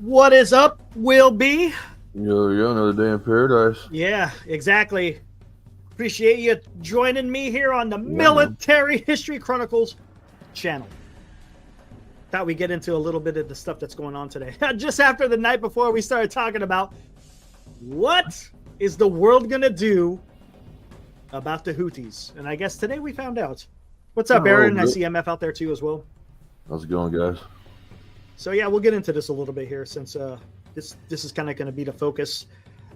What is up, Will B? Yo, another day in paradise. Yeah, exactly. Appreciate you joining me here on the man. Military History Chronicles channel. Thought we'd get into a little bit of the stuff that's going on today. Just after the night before we started talking about what is the world going to do about the Houthis. And I guess today we found out. What's up, Aaron? I see MF out there too as well. How's it going, guys? So yeah, we'll get into this a little bit here since this is kind of going to be the focus.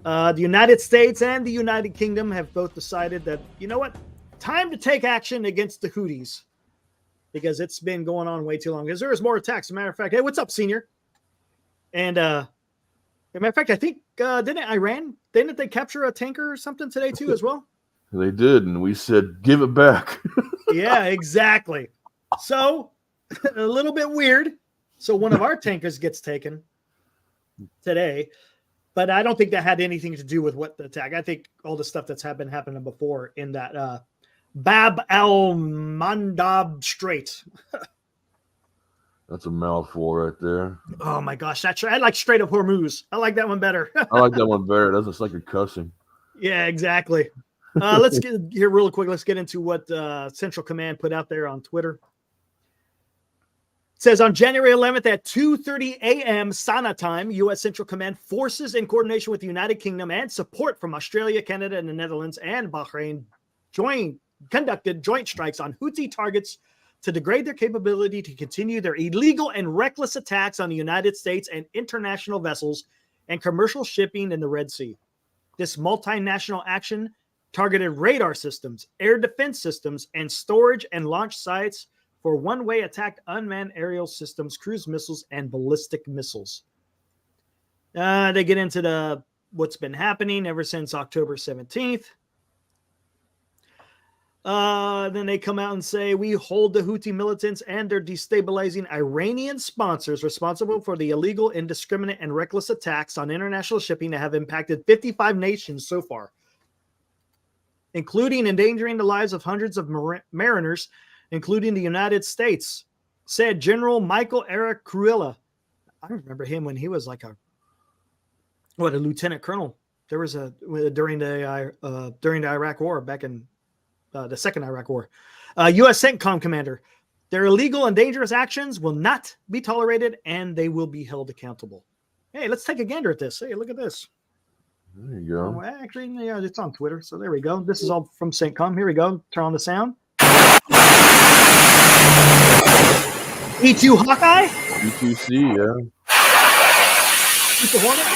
The United States and the United Kingdom have both decided that, you know what, time to take action against the Houthis because it's been going on way too long. Because there is more attacks. As a matter of fact, hey, what's up, Senior? And as a matter of fact, I think didn't they capture a tanker or something today too as well? They did, and we said, give it back. Yeah, exactly. So a little bit weird. So one of our tankers gets taken today, but I don't think that had anything to do with what the attack. I think all the stuff that's been happening before in that Bab al-Mandab Strait. That's a mouthful right there. Oh my gosh, that's I like Strait of Hormuz. I like that one better. I like that one better. That's like a cussing. Yeah, exactly. Let's get here real quick. Let's get into what Central Command put out there on Twitter. It says on January 11th at 2:30 a.m. Sana time, U.S. Central Command forces in coordination with the United Kingdom and support from Australia, Canada, and the Netherlands and Bahrain conducted joint strikes on Houthi targets to degrade their capability to continue their illegal and reckless attacks on the United States and international vessels and commercial shipping in the Red Sea. This multinational action targeted radar systems, air defense systems, and storage and launch sites for one-way attack unmanned aerial systems, cruise missiles, and ballistic missiles. They get into what's been happening ever since October 17th. Then they come out and say, we hold the Houthi militants and their destabilizing Iranian sponsors responsible for the illegal, indiscriminate, and reckless attacks on international shipping that have impacted 55 nations so far, including endangering the lives of hundreds of mariners, including the United States, said General Michael Eric Cruella. I remember him when he was like a lieutenant colonel. There was during the Iraq War, back in the second Iraq War. U.S. CENTCOM commander. Their illegal and dangerous actions will not be tolerated, and they will be held accountable. Hey, let's take a gander at this. Hey, look at this. There you go. Oh, actually, yeah, it's on Twitter, so there we go. This is all from CENTCOM. Here we go. Turn on the sound. E2 Hawkeye? E2C, yeah. E2 Hornet?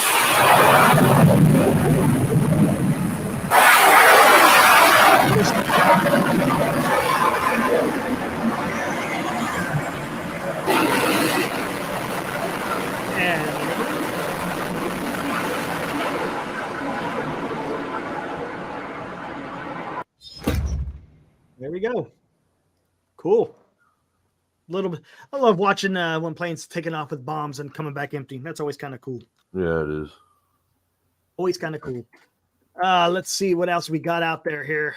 There we go. Cool. Little bit. I love watching when planes taking off with bombs and coming back empty. That's always kind of cool. Yeah, it is. Always kind of cool. Let's see what else we got out there here.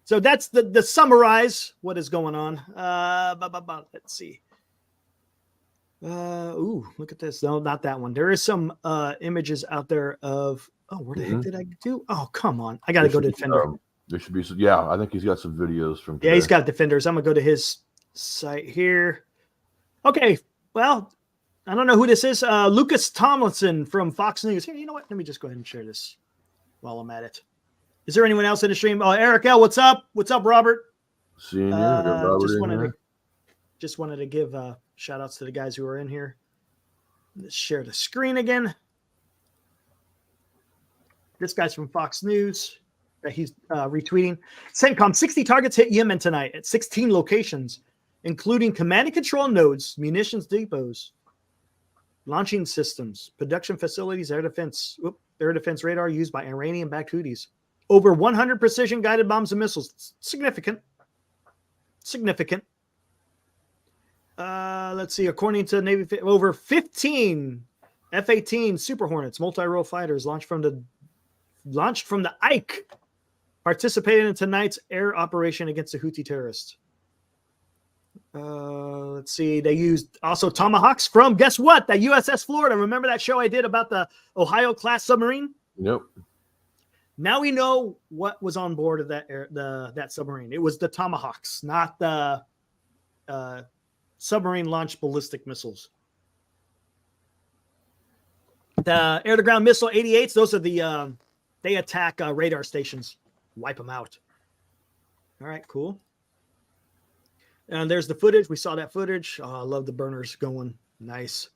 So that's the summarize what is going on. Let's see. Ooh, look at this. No, not that one. There is some images out there of. Oh, where the heck did I do? Oh, come on! I got to go to Defender. There should be some. Yeah, I think he's got some videos from. Yeah, he's got Defenders. I'm gonna go to his site here. Okay, well, I don't know who this is. Lucas Tomlinson from Fox News. Here, you know what? Let me just go ahead and share this while I'm at it. Is there anyone else in the stream? Oh, Eric L, what's up? What's up, Robert? Seeing you. Just wanted to give shout outs to the guys who are in here. Let's share the screen again. This guy's from Fox News that he's retweeting. CENTCOM 60 targets hit Yemen tonight at 16 locations, including command and control nodes, munitions depots, launching systems, production facilities, air defense radar used by Iranian-backed Houthis. Over 100 precision-guided bombs and missiles. Significant. Let's see. According to Navy, over 15 F-18 Super Hornets, multi-role fighters launched from the Ike, participated in tonight's air operation against the Houthi terrorists. Let's see. They used also Tomahawks from, guess what? The USS Florida. Remember that show I did about the Ohio class submarine? Yep. Now we know what was on board of that submarine. It was the Tomahawks, not the submarine launched ballistic missiles. The air-to-ground missile 88s, those are the they attack radar stations, wipe them out. All right, cool. And there's the footage. We saw that footage. Oh, I love the burners going. Nice.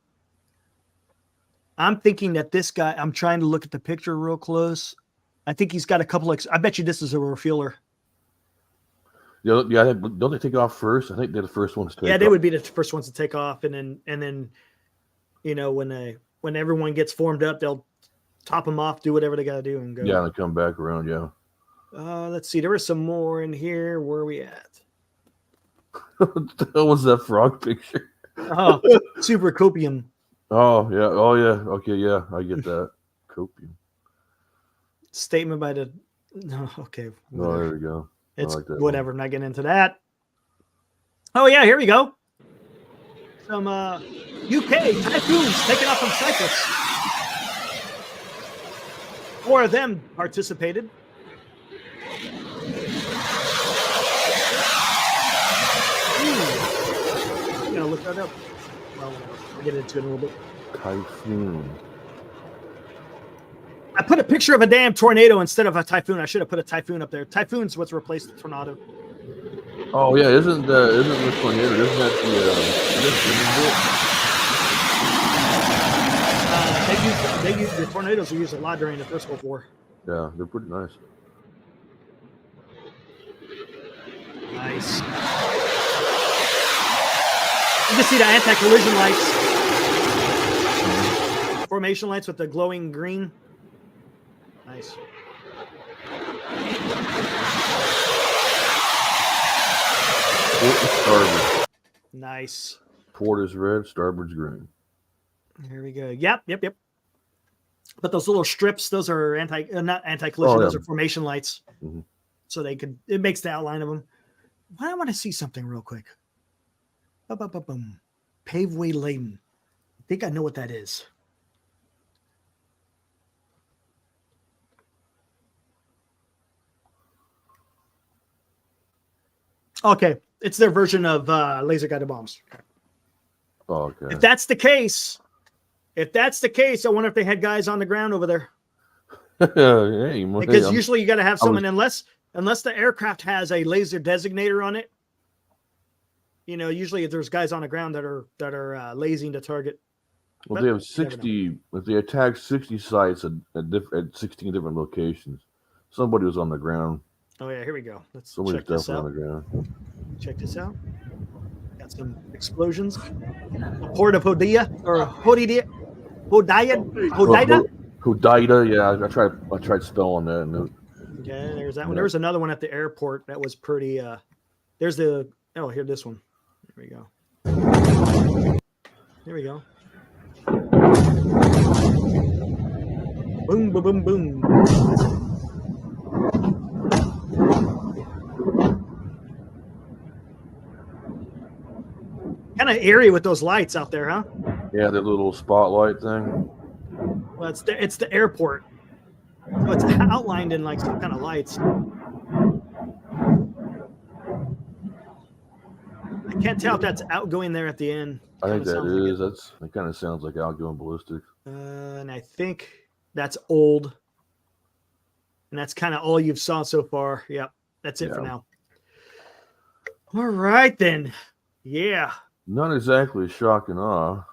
I'm thinking that this guy, I'm trying to look at the picture real close. I think he's got a couple of, I bet you this is a refueler. Yeah, don't they take off first? I think they're the first ones to take off. Yeah, they would be the first ones to take off. And then, you know, when everyone gets formed up, they'll top them off, do whatever they got to do and go. Yeah, and they come back around, yeah. Let's see. There was some more in here. Where are we at? What the hell was that frog picture? Oh, super copium. Oh, yeah. Oh, yeah. Okay, yeah. I get that. Copium. Statement by the... No, okay. Oh, there we go. It's like that whatever. I'm not getting into that. Oh, yeah. Here we go. Some UK typhoons taken off from Cyprus. 4 of them participated. I'm gonna look that up. Well, I'll get into it in a little bit. Typhoon. I put a picture of a damn tornado instead of a typhoon. I should have put a typhoon up there. Typhoon's what's replaced the tornado. Oh yeah, isn't the tornado? Isn't that The tornadoes were used a lot during the First World War. Yeah, they're pretty nice. Nice. You can see the anti-collision lights, formation lights with the glowing green. Nice. Port and starboard. Nice. Port is red, starboard's green. Here we go. Yep. But those little strips, those are not anti-collision. Those are formation lights. Mm-hmm. So it makes the outline of them. Well, I want to see something real quick. Paveway laden. I think I know what that is. Okay, it's their version of laser guided bombs. Oh, okay. If that's the case, I wonder if they had guys on the ground over there. Because usually you got to have someone, unless the aircraft has a laser designator on it. You know, usually there's guys on the ground that are lasing to target. Well, they have 60. If they attack 60 sites at 16 different locations, somebody was on the ground. Oh yeah, here we go. Let's Somebody's check this out. on the ground. Check this out. Got some explosions. Port of Hodeida or Hodeida. Hodeida. Yeah, I tried spelling that. And okay, there's that one. There was another one at the airport that was pretty. There's the. Oh, here, this one. Here we go. Here we go. Boom, boom, boom, boom. Kind of eerie with those lights out there, huh? Yeah, that little spotlight thing. Well, it's the airport, so it's outlined in like some kind of lights. I can't tell if that's outgoing there at the end. I think that is. It kind of sounds like outgoing ballistic. And I think that's old. And that's kind of all you've saw so far. Yep, that's it for now. All right then. Yeah. Not exactly shock and awe.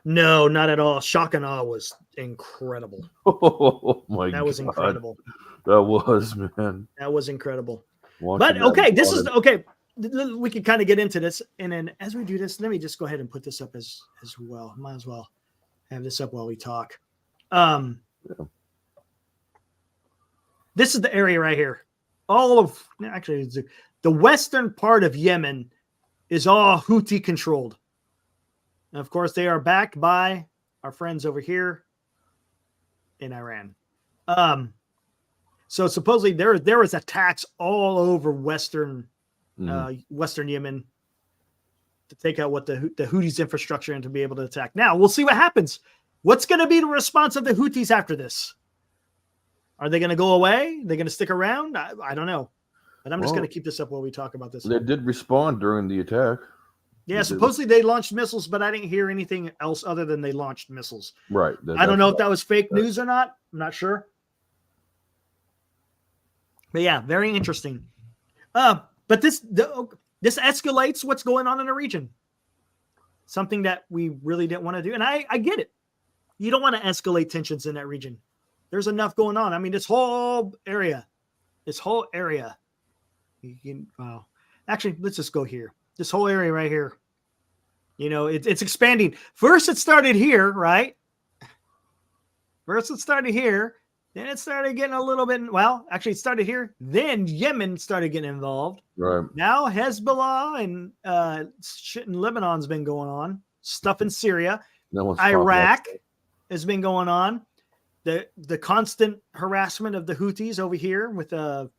No, not at all. Shock and awe was incredible. Oh my God. That was incredible. That was, man. That was incredible. Watching but okay, this is okay. We can kind of get into this, and then as we do this, let me just go ahead and put this up as well. Might as well have this up while we talk. This is the area right here. The western part of Yemen is all Houthi controlled. And of course, they are backed by our friends over here in Iran. So supposedly there was attacks all over Western Yemen, to take out what the Houthis' infrastructure and to be able to attack. Now we'll see what happens. What's going to be the response of the Houthis after this? Are they going to go away? Are they going to stick around? I don't know. But I'm just going to keep this up while we talk about this. They did respond during the attack. Yeah, supposedly they launched missiles, but I didn't hear anything else other than they launched missiles. Right. I don't know if that was fake news or not. I'm not sure. But yeah, very interesting. But this escalates what's going on in the region. Something that we really didn't want to do. And I get it. You don't want to escalate tensions in that region. There's enough going on. I mean, this whole area. Actually, let's just go here. This whole area right here. You know, it's expanding. First, it started here, right? First, it started here. Then it started getting a little bit, well, actually it started here. Then Yemen started getting involved. Right. Now Hezbollah and shit in Lebanon's been going on. Stuff in Syria. Iraq has been going on. The constant harassment of the Houthis over here with the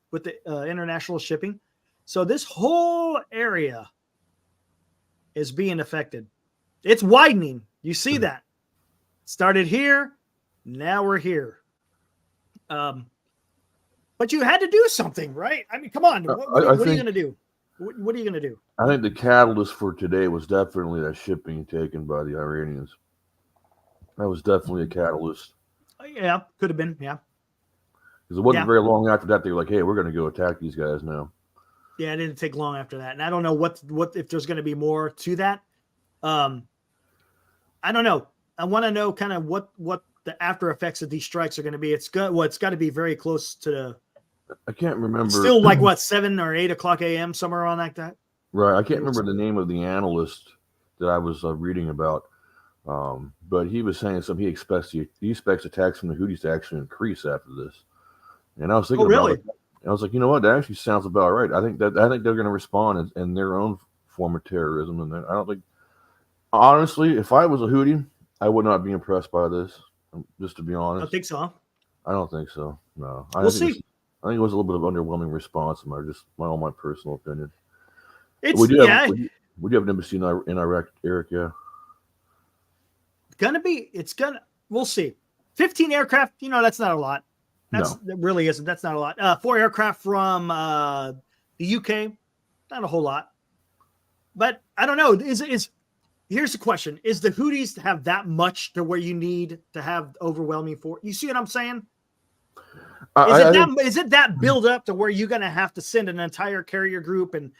international shipping. So this whole area is being affected. It's widening. You see that. Started here. Now we're here. But you had to do something, right? I mean, come on. What are you going to do? What are you going to do? I think the catalyst for today was definitely that shipping taken by the Iranians. That was definitely a catalyst. Yeah, could have been. Yeah. Because it wasn't very long after that they were like, "Hey, we're going to go attack these guys now." Yeah, it didn't take long after that, and I don't know what if there's going to be more to that. I don't know. I want to know kind of what the after effects of these strikes are going to be. It's got to be very close to the. I can't remember. Still like what 7 or 8 o'clock a.m. somewhere around like that. Right, I can't remember the name of the analyst that I was reading about, but he was saying something. He expects attacks from the Houthis to actually increase after this. And I was thinking, really? About it. I was like, you know what? That actually sounds about right. I think they're going to respond in their own form of terrorism, and I don't think. Honestly, if I was a Houthi, I would not be impressed by this. Just to be honest, I don't think so. Huh? I don't think so. No, We'll see. I think it was a little bit of underwhelming response. My personal opinion. It's we do have an embassy in Iraq, Eric. Yeah, we'll see. 15 aircraft. You know, that's not a lot. That really isn't. That's not a lot. 4 aircraft from the UK. Not a whole lot. But I don't know. Here's the question. Is the Houthis have that much to where you need to have overwhelming force? You see what I'm saying? Is it that build up to where you're going to have to send an entire carrier group and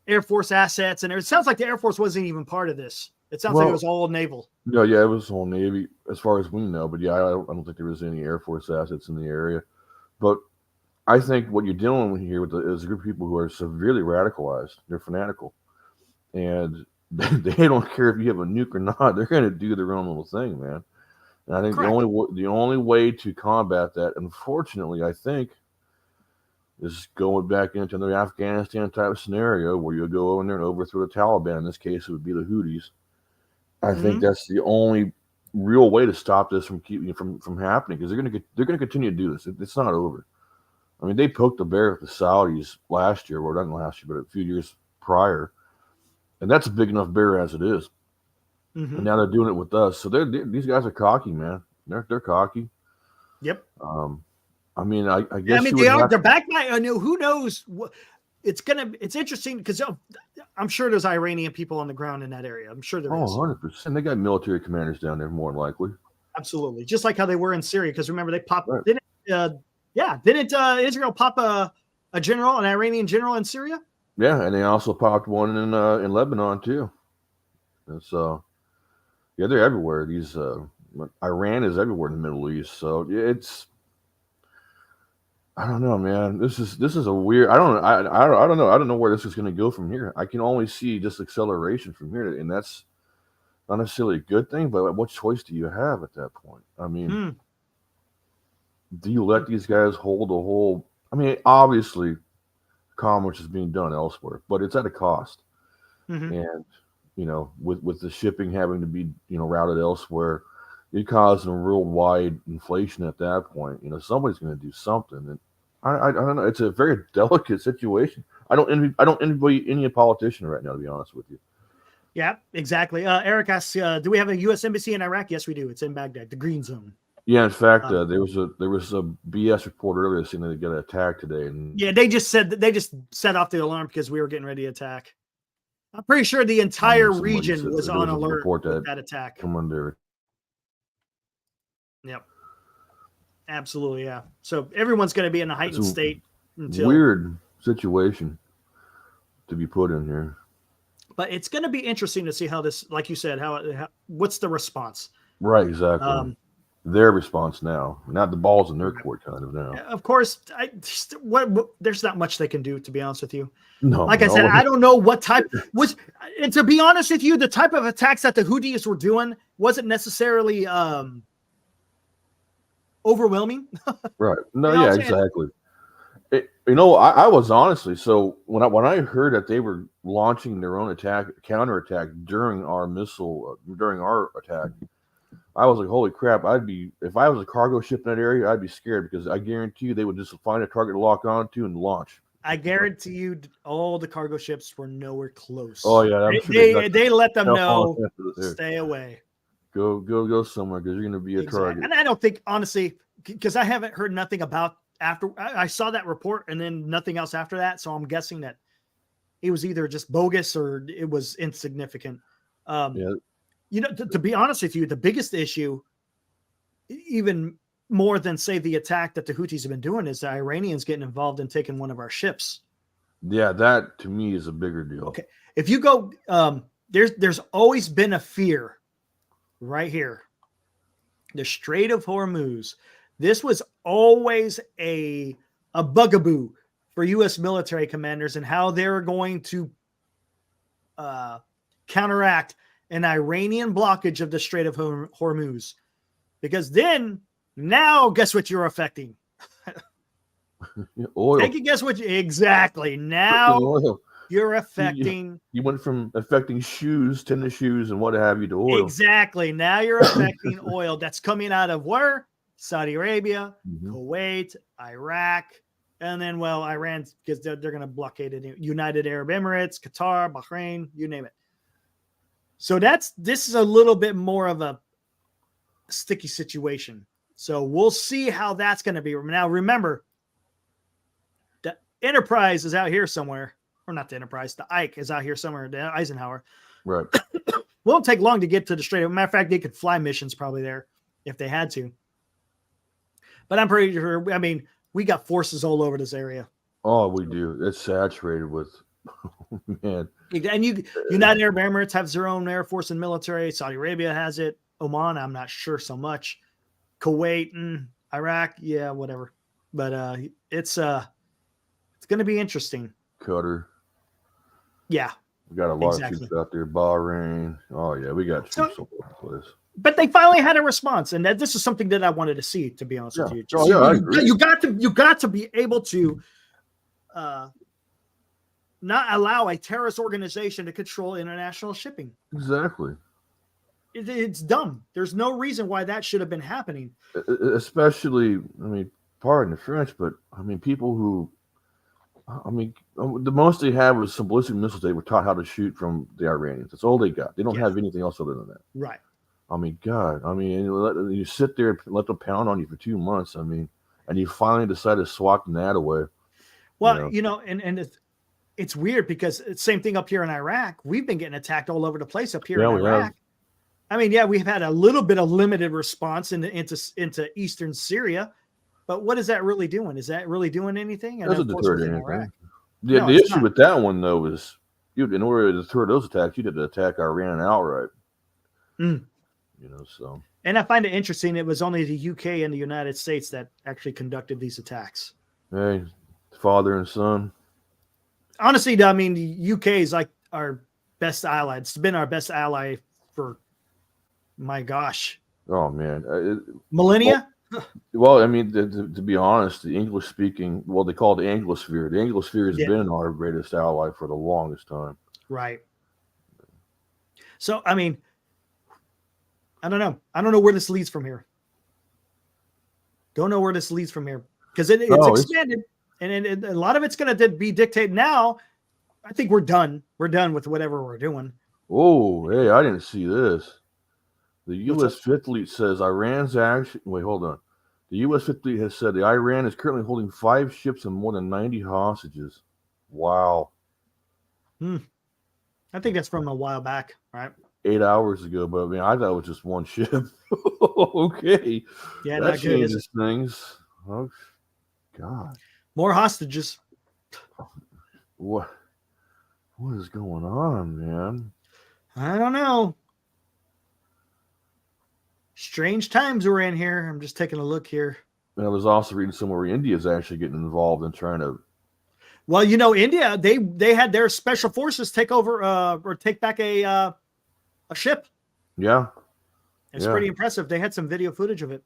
Air Force assets? And it sounds like the Air Force wasn't even part of this. It sounds like it was all naval. Yeah, it was all Navy as far as we know. But yeah, I don't think there was any Air Force assets in the area. But I think what you're dealing with here is a group of people who are severely radicalized. They're fanatical. And they don't care if you have a nuke or not. They're going to do their own little thing, man. And I think the only way to combat that, unfortunately, I think, is going back into the Afghanistan type of scenario where you'll go over there and overthrow the Taliban. In this case, it would be the Houthis. I think that's the only real way to stop this from happening, because they're going to continue to do this. It's not over. I mean, they poked the bear with the Saudis last year, or not last year, but a few years prior. And that's a big enough bear as it is. Mm-hmm. And now they're doing it with us. So these guys are cocky, man. They're cocky. Yep. I mean, I guess. I mean, they're back by. I know who knows what it's interesting because I'm sure there's Iranian people on the ground in that area. I'm sure there is. 100%. They got military commanders down there, more than likely. Absolutely, just like how they were in Syria. Because remember, they popped. Right. Didn't Israel pop an Iranian general in Syria? Yeah, and they also popped one in Lebanon too. And so, yeah, they're everywhere. Iran is everywhere in the Middle East. So it's. I don't know, man. This is a weird. I don't know. I don't know where this is going to go from here. I can only see just acceleration from here, and that's not necessarily a good thing. But what choice do you have at that point? I mean, do you let these guys hold the whole? I mean, obviously, commerce is being done elsewhere, but it's at a cost. Mm-hmm. And with the shipping having to be routed elsewhere, you're causing a worldwide inflation at that point. Somebody's going to do something, and I don't know. It's a very delicate situation. I don't envy any politician right now, to be honest with you. Yeah, exactly. Eric asks, do we have a U.S. embassy in Iraq? Yes, we do. It's in Baghdad, the Green Zone. Yeah, in fact, there was a BS report earlier saying that they got attacked today, and Yeah, they just set off the alarm because we were getting ready to attack. I'm pretty sure the entire region was on alert with that attack. Come under. Yep, absolutely, yeah. So everyone's going to be in a heightened state until weird situation to be put in here. But it's going to be interesting to see how this, like you said, how what's the response? Right, exactly. Their response now, not the balls in their court, kind of now. Of course, there's not much they can do, to be honest with you. No, like I said, I don't know what type was, and to be honest with you, the type of attacks that the Houthis were doing wasn't necessarily overwhelming. Right. No, yeah, exactly. I was honestly, so when I heard that they were launching their own counterattack during our attack, I was like, holy crap, if I was a cargo ship in that area, I'd be scared, because I guarantee you they would just find a target to lock onto and launch. I guarantee you all the cargo ships were nowhere close. Oh yeah, they let them know, stay away. Go somewhere, because you're going to be a target. And I don't think, honestly, because I haven't heard nothing about after I saw that report and then nothing else after that. So I'm guessing that it was either just bogus or it was insignificant. Yeah. To be honest with you, the biggest issue, even more than, say, the attack that the Houthis have been doing, is the Iranians getting involved in taking one of our ships. Yeah, that to me is a bigger deal. Okay. If you go, there's always been a fear right here. The Strait of Hormuz. This was always a bugaboo for U.S. military commanders and how they're going to counteract an Iranian blockage of the Strait of Hormuz. Because now, guess what you're affecting? Oil. Take a guess exactly. Now you're affecting. You went from affecting tennis shoes and what have you, to oil. Exactly. Now you're affecting oil that's coming out of where? Saudi Arabia, Kuwait, Iraq, and then, Iran, because they're going to blockade it. United Arab Emirates, Qatar, Bahrain, you name it. So this is a little bit more of a sticky situation. So we'll see how that's going to be. Now, remember, the Enterprise is out here somewhere, or not the Enterprise, the Ike is out here somewhere, the Eisenhower. Right. Won't take long to get to the Strait. As a matter of fact, they could fly missions probably there if they had to. But I'm pretty sure, we got forces all over this area. Oh, we do. It's saturated with, man. And United Arab Emirates have their own air force and military. Saudi Arabia has it. Oman, I'm not sure so much. Kuwait, Iraq, yeah, whatever. But it's going to be interesting. Qatar. Yeah. We got a lot of troops out there. Bahrain. Oh, yeah, we got troops all over the place. But they finally had a response, and this is something that I wanted to see, to be honest with you. I agree. You got to be able to not allow a terrorist organization to control international shipping. Exactly. It's dumb. There's no reason why that should have been happening. Especially, pardon the French, but people who, the most they have was some ballistic missiles they were taught how to shoot from the Iranians. That's all they got. They don't have anything else other than that. Right. God. You sit there and let them pound on you for 2 months. And you finally decide to swat that away. Well, and it's weird because it's the same thing up here in Iraq. We've been getting attacked all over the place up here in Iraq. We've had a little bit of limited response into eastern Syria, but what is that really doing? Is that really doing anything? It doesn't deter anything. The issue with that one, though, is in order to deter those attacks, you'd have to attack Iran outright. So. And I find it interesting. It was only the UK and the United States that actually conducted these attacks. Hey, father and son. Honestly, the UK is like our best ally. It's been our best ally for, my gosh. Oh, man. Millennia? To be honest, the English speaking, they call it the Anglosphere. The Anglosphere has been our greatest ally for the longest time. Right. So, I don't know. I don't know where this leads from here. Don't know where this leads from here because it's expanded, and a lot of it's going to be dictated now. I think we're done. We're done with whatever we're doing. Oh, hey, I didn't see this. The What's up? U.S. Fifth Fleet says Iran's action. Wait, hold on. The U.S. Fifth Fleet has said the Iran is currently holding 5 ships and more than 90 hostages. Wow. I think that's from a while back, right? 8 hours ago, but I mean, I thought it was just one ship. Okay, Yeah, that not good, is it? changes things. Oh God, More hostages. what what is going on, man? I don't know. Strange times we're in here. I'm just taking a look here. And I was also reading somewhere where India's actually getting involved in trying to. Well, India, they had their special forces take over or take back a ship. Yeah, It's yeah. pretty impressive. They had some video footage of it.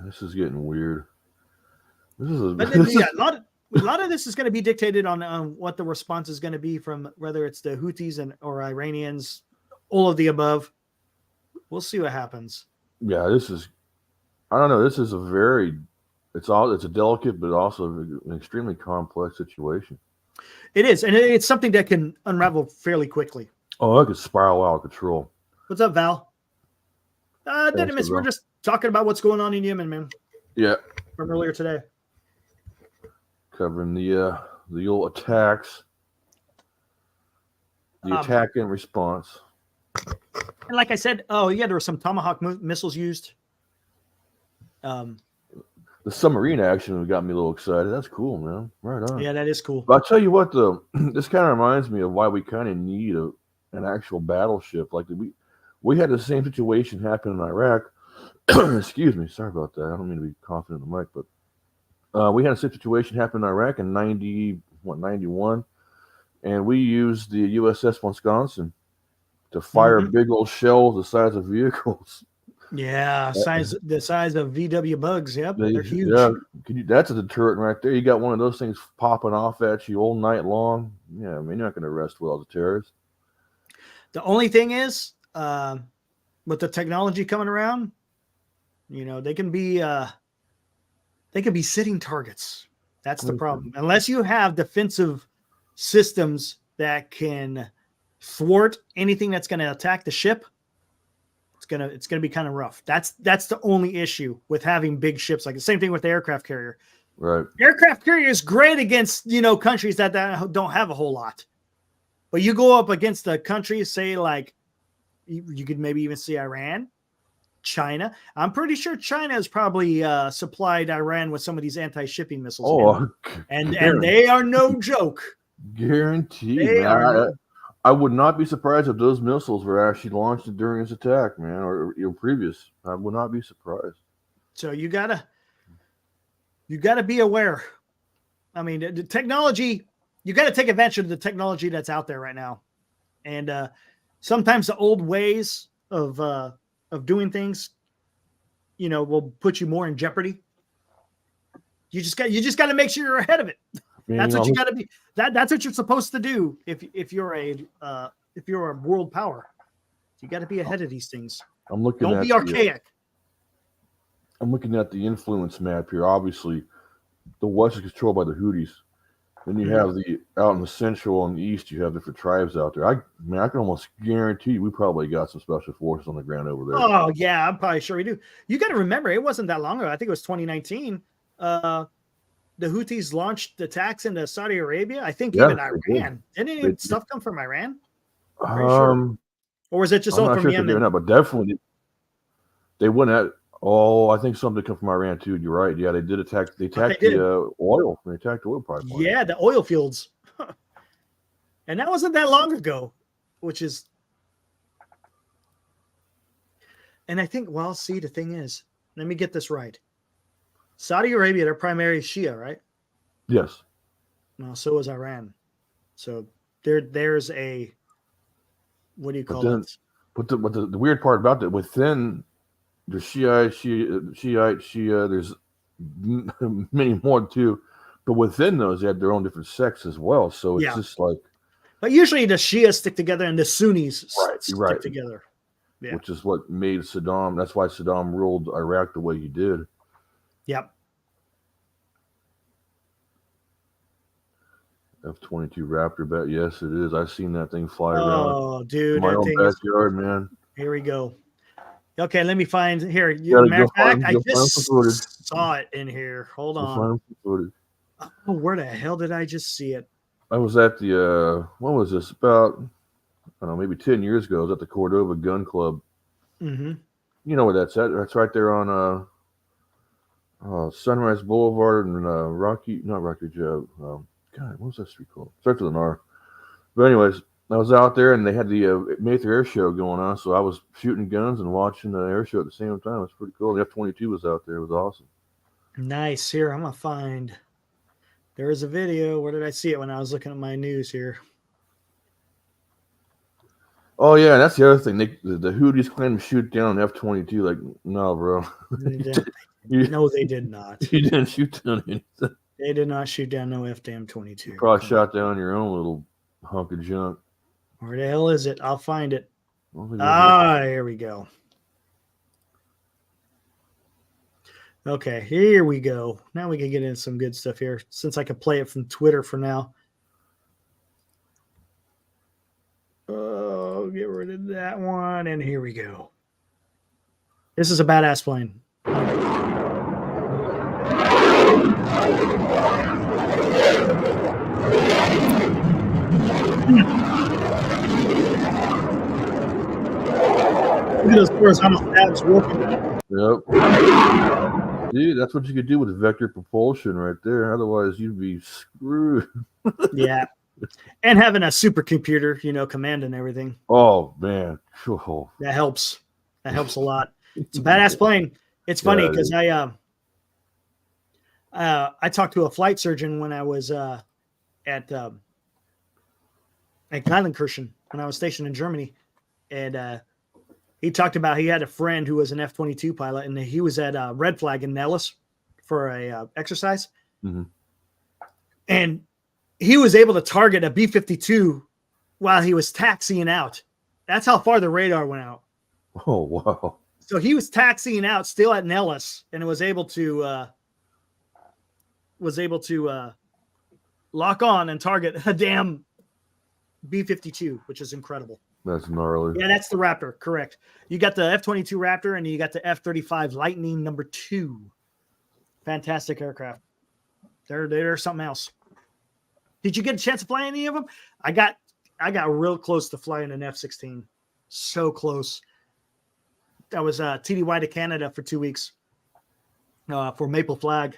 This is getting weird. This is a, But this yeah, is, a lot of this is going to be dictated on what the response is going to be from whether it's the Houthis or Iranians, all of the above. We'll see what happens. yeah. This is. I don't know. This is a very. It's a delicate, but also an extremely complex situation. It is, and it's something that can unravel fairly quickly. Oh, it could spiral out of control. What's up, Val? Thanks, Didymus, we're bro. just talking about what's going on in Yemen, man, Yeah, from earlier today. covering the old attacks, the attack and response. And like I said, yeah, there were some Tomahawk missiles used. The submarine action got me a little excited. That's cool, man. Right on. Yeah, that is cool. But I'll tell you what, though, this kind of reminds me of why we kind of need an actual battleship. Like we had the same situation happen in Iraq. Excuse me, sorry about that. I don't mean to be coughing in the mic, but we had a situation happen in Iraq in 91, and we used the USS Wisconsin to fire big old shells the size of vehicles. Yeah, the size of VW bugs. Yep, they're huge. Yeah, that's a deterrent right there. You got one of those things popping off at you all night long. Yeah, I mean, you're not going to rest well as a terrorist. The only thing is, with the technology coming around, they can be sitting targets. That's the problem. Unless you have defensive systems that can thwart anything that's going to attack the ship, it's gonna be kind of rough. That's the only issue with having big ships. Like the same thing with the aircraft carrier. Right. Aircraft carrier is great against countries that don't have a whole lot, but you go up against a country, say like you could maybe even see Iran, China. I'm pretty sure China has probably supplied Iran with some of these anti-shipping missiles. Oh, and they are no joke. Guaranteed. I would not be surprised if those missiles were actually launched during this attack, man, or previous. I would not be surprised. So you gotta be aware. I mean, the technology, you got to take advantage of the technology that's out there right now. And sometimes the old ways of doing things, will put you more in jeopardy. You just got to make sure you're ahead of it. That's what you got to be. That's what you're supposed to do if you're a world power. You got to be ahead of these things. Don't be archaic. I'm looking at the influence map here. Obviously, the West is controlled by the Houthis. Then you have out in the central and the east, you have different tribes out there. I can almost guarantee we probably got some special forces on the ground over there. Oh yeah, I'm probably sure we do. You got to remember, it wasn't that long ago. I think it was 2019. The Houthis launched attacks into Saudi Arabia. I think even Iran. Didn't any stuff come from Iran? Sure. Or was it just all from Yemen? But definitely they wouldn't have. Oh, I think something come from Iran too. You're right. Yeah, they did attack. They attacked the oil. They attacked the oil pipeline. Yeah, the oil fields. And that wasn't that long ago, which is. And I think, see, the thing is, let me get this right. Saudi Arabia, they're primarily Shia, right? Yes. No, so is Iran. So there's a, what do you call it? But the weird part about that, within the Shiite, there's many more too. But within those, they had their own different sects as well. So it's just like. But usually the Shias stick together and the Sunnis stick together. Yeah. Which is what made Saddam. That's why Saddam ruled Iraq the way he did. Yep. F-22 Raptor bet. Yes, it is. I've seen that thing fly around Oh, dude, in my that own thing is. backyard, man. Here we go. Okay, let me find here. Gotta Matter of fact, I go find some footage. just saw it in here. Hold Go on. find some footage. Oh, where the hell did I just see it? I was at the when was this? About I don't know, maybe 10 years ago. I was at the Cordova Gun Club. Mm-hmm. You know where that's at? That's right there on Sunrise Boulevard and not Rocky Ridge. God, what was that street called? Starts with an R. But anyways, I was out there and they had the Mather Air Show going on, so I was shooting guns and watching the air show at the same time. It was pretty cool. The F-22 was out there. It was awesome. Nice. Here, I'm gonna find. There is a video. Where did I see it when I was looking at my news here? Oh yeah, that's the other thing. The Houthis claim to shoot down an F-22. Like, no, bro. No, they did not. You didn't shoot down anything. They did not shoot down no F-22. You probably shot down your own little hunk of junk. Where the hell is it? I'll find it. Here we go. Okay, here we go. Now we can get into some good stuff here, since I can play it from Twitter for now. Oh, get rid of that one, and here we go. This is a badass plane. Look at those horizontal stabs working. Yep. Dude, that's what you could do with vector propulsion right there. Otherwise, you'd be screwed. Yeah. And having a supercomputer, commanding everything. Oh, man. Oh. That helps. That helps a lot. It's a badass plane. It's funny because I talked to a flight surgeon when I was at Geilenkirchen when I was stationed in Germany. And he talked about he had a friend who was an F-22 pilot, and he was at Red Flag in Nellis for a exercise. Mm-hmm. And he was able to target a B-52 while he was taxiing out. That's how far the radar went out. Oh, wow. So he was taxiing out still at Nellis and was able to lock on and target a damn B-52, which is incredible. That's gnarly. Yeah, that's the Raptor. Correct. You got the F-22 Raptor and you got the F-35 Lightning number 2. Fantastic aircraft. They're something else. Did you get a chance to fly any of them? I got real close to flying an F-16. So close. I was TDY to Canada for 2 weeks for Maple Flag,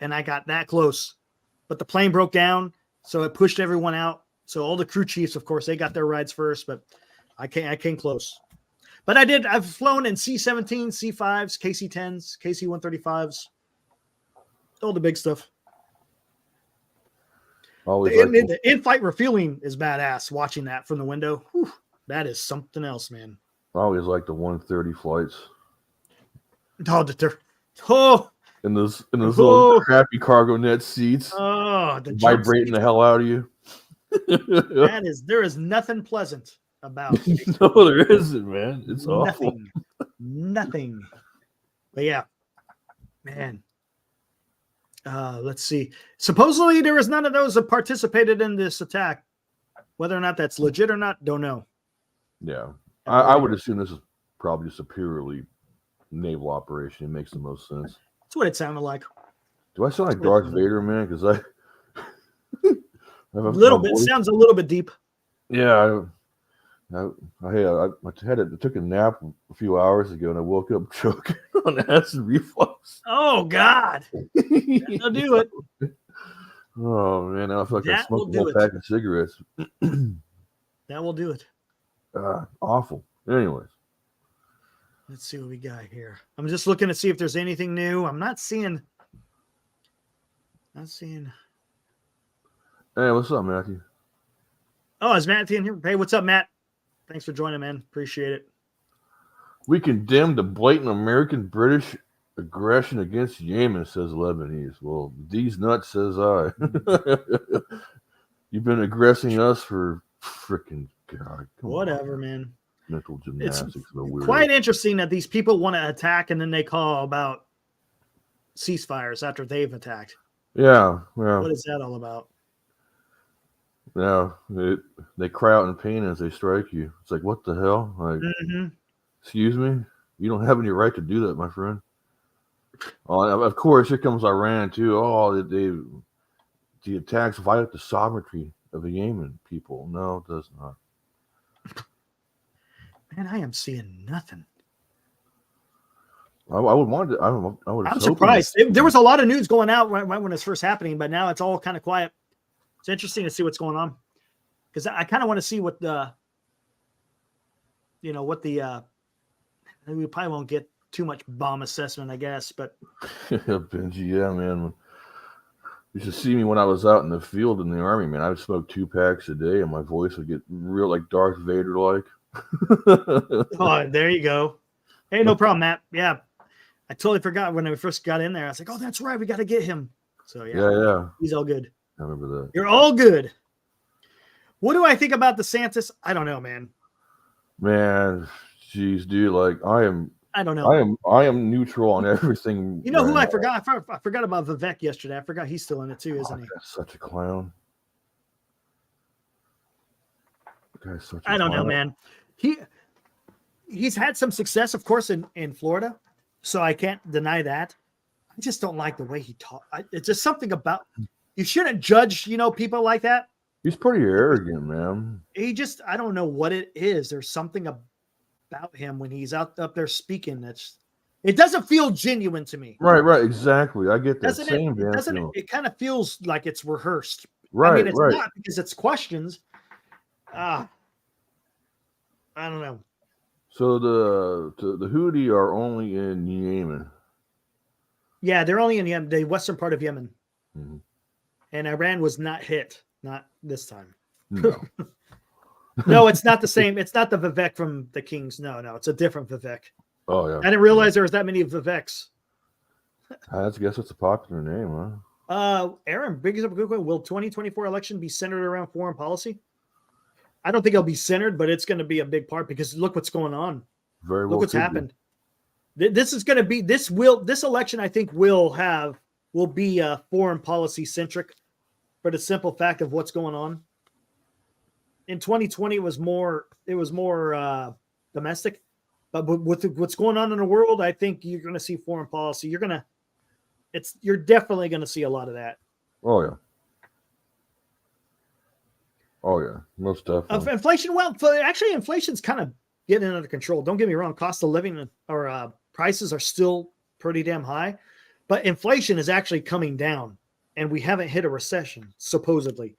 and I got that close. But the plane broke down, so it pushed everyone out. So all the crew chiefs, of course, they got their rides first, but I came close. But I've flown in C-17, C-5s, KC-10s, KC-135s, all the big stuff. The in-flight refueling is badass. Watching that from the window, whew, that is something else, man. I always like the 130 flights. In those little crappy cargo net seats. Oh, vibrating the hell out of you. There is nothing pleasant about it. No, there isn't, man. It's awful. Nothing. But yeah, man. Let's see. Supposedly there was none of those that participated in this attack. Whether or not that's legit or not, don't know. Yeah. I would assume this is probably just a purely naval operation. It makes the most sense. That's what it sounded like. Do I sound like Darth Vader, man? Because I a little bit. Sounds a little bit deep. Yeah. I took a nap a few hours ago, and I woke up choking on acid reflux. Oh, God. That'll do it. Oh, man. Now I feel like I smoked a whole pack of cigarettes. That will do it. Awful. Anyways. Let's see what we got here. I'm just looking to see if there's anything new. I'm not seeing. Hey, what's up, Matthew? Oh, is Matthew in here? Hey, what's up, Matt? Thanks for joining, man. Appreciate it. We condemn the blatant American-British aggression against Yemen, says Lebanese. Well, these nuts, says I. You've been aggressing us for freaking God. Whatever, man. Mental gymnastics. It's quite interesting that these people want to attack and then they call about ceasefires after they've attacked. Yeah. What is that all about? Yeah, they cry out in pain as they strike you. It's like, what the hell? Like, excuse me, you don't have any right to do that, my friend. Of course, here comes Iran too. Oh, the attacks violate the sovereignty of the Yemen people. No, it does not. Man, I am seeing nothing. I would want to. I would. I'm surprised. There was a lot of news going out right when it's first happening, but now it's all kind of quiet. It's interesting to see what's going on because I kind of want to see what the, we probably won't get too much bomb assessment, I guess, but Benji, yeah, man. You should see me when I was out in the field in the army, man. I would smoke 2 packs a day, and my voice would get real like Darth Vader like. Oh, there you go. Hey, no problem, Matt. Yeah, I totally forgot when I first got in there. I was like, oh, that's right, we got to get him. So yeah, he's all good. I remember that. You're all good. What do I think about DeSantis? I don't know, man. Man, geez, dude, like I don't know. I am neutral on everything. You know who I forgot? I forgot about Vivek yesterday. I forgot he's still in it too, isn't he? That's such a clown. I don't know, man. He's had some success, of course, in Florida, so I can't deny that. I just don't like the way he talks. It's just something about you shouldn't judge, people like that. He's pretty arrogant, man. I don't know what it is. There's something about him when he's up there speaking it doesn't feel genuine to me. Right, exactly. I get that. It kind of feels like it's rehearsed. Right, I mean, it's not because it's questions. I don't know. So the Houthi are only in Yemen. Yeah, they're only in Yemen, the western part of Yemen. Mm-hmm. And Iran was not hit. Not this time. No. No, it's not the same. It's not the Vivek from the Kings. No, it's a different Vivek. Oh, yeah. I didn't realize there was that many Viveks. I guess it's a popular name, huh? Aaron, brings up a good question. Will 2024 election be centered around foreign policy? I don't think it'll be centered, but it's going to be a big part because look what's going on. Look what's happened. This is going to be this election. I think will be foreign policy centric, for the simple fact of what's going on. In 2020, it was more domestic, but with what's going on in the world, I think you're going to see foreign policy. You're definitely going to see a lot of that. Oh yeah. Oh yeah, most definitely. Inflation, actually, inflation's kind of getting under control. Don't get me wrong; cost of living or prices are still pretty damn high, but inflation is actually coming down, and we haven't hit a recession supposedly.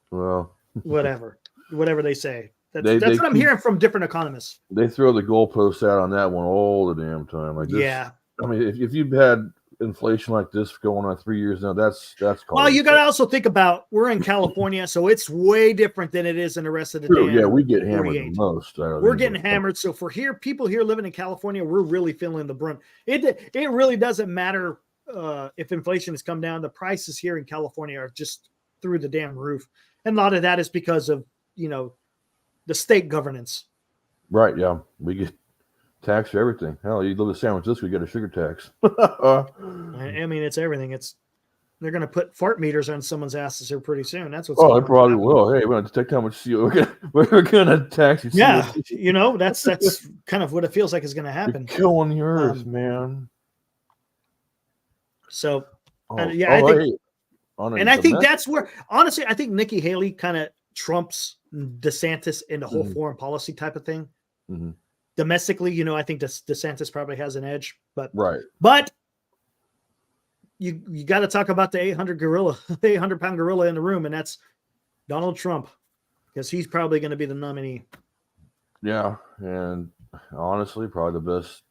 Well, whatever they say. That's what I'm hearing from different economists. They throw the goalposts out on that one all the damn time. Like this, yeah, I mean, if you've had inflation like this going on 3 years now, that's well, you got to also think about we're in California, so it's way different than it is in the rest of the day. Yeah, we get hammered the most. We're getting hammered. So for people here living in California, we're really feeling the brunt. It really doesn't matter if inflation has come down. The prices here in California are just through the damn roof, and a lot of that is because of the state governance. Right. Yeah, we get tax for everything. Hell, you live in San Francisco, you get a sugar tax. I mean, it's everything. They're going to put fart meters on someone's asses here pretty soon. That's what's. Oh, they probably will. Hey, we're going to detect how much CO we're going to tax you. Yeah, that's kind of what it feels like is going to happen. You're killing the earth, man. So, I think, I think that's where, honestly, I think Nikki Haley kind of trumps DeSantis in the whole foreign policy type of thing. Mm-hmm. Domestically, I think DeSantis probably has an edge, but you got to talk about the 800-pound gorilla in the room, and that's Donald Trump, because he's probably going to be the nominee. Yeah, and honestly, probably the best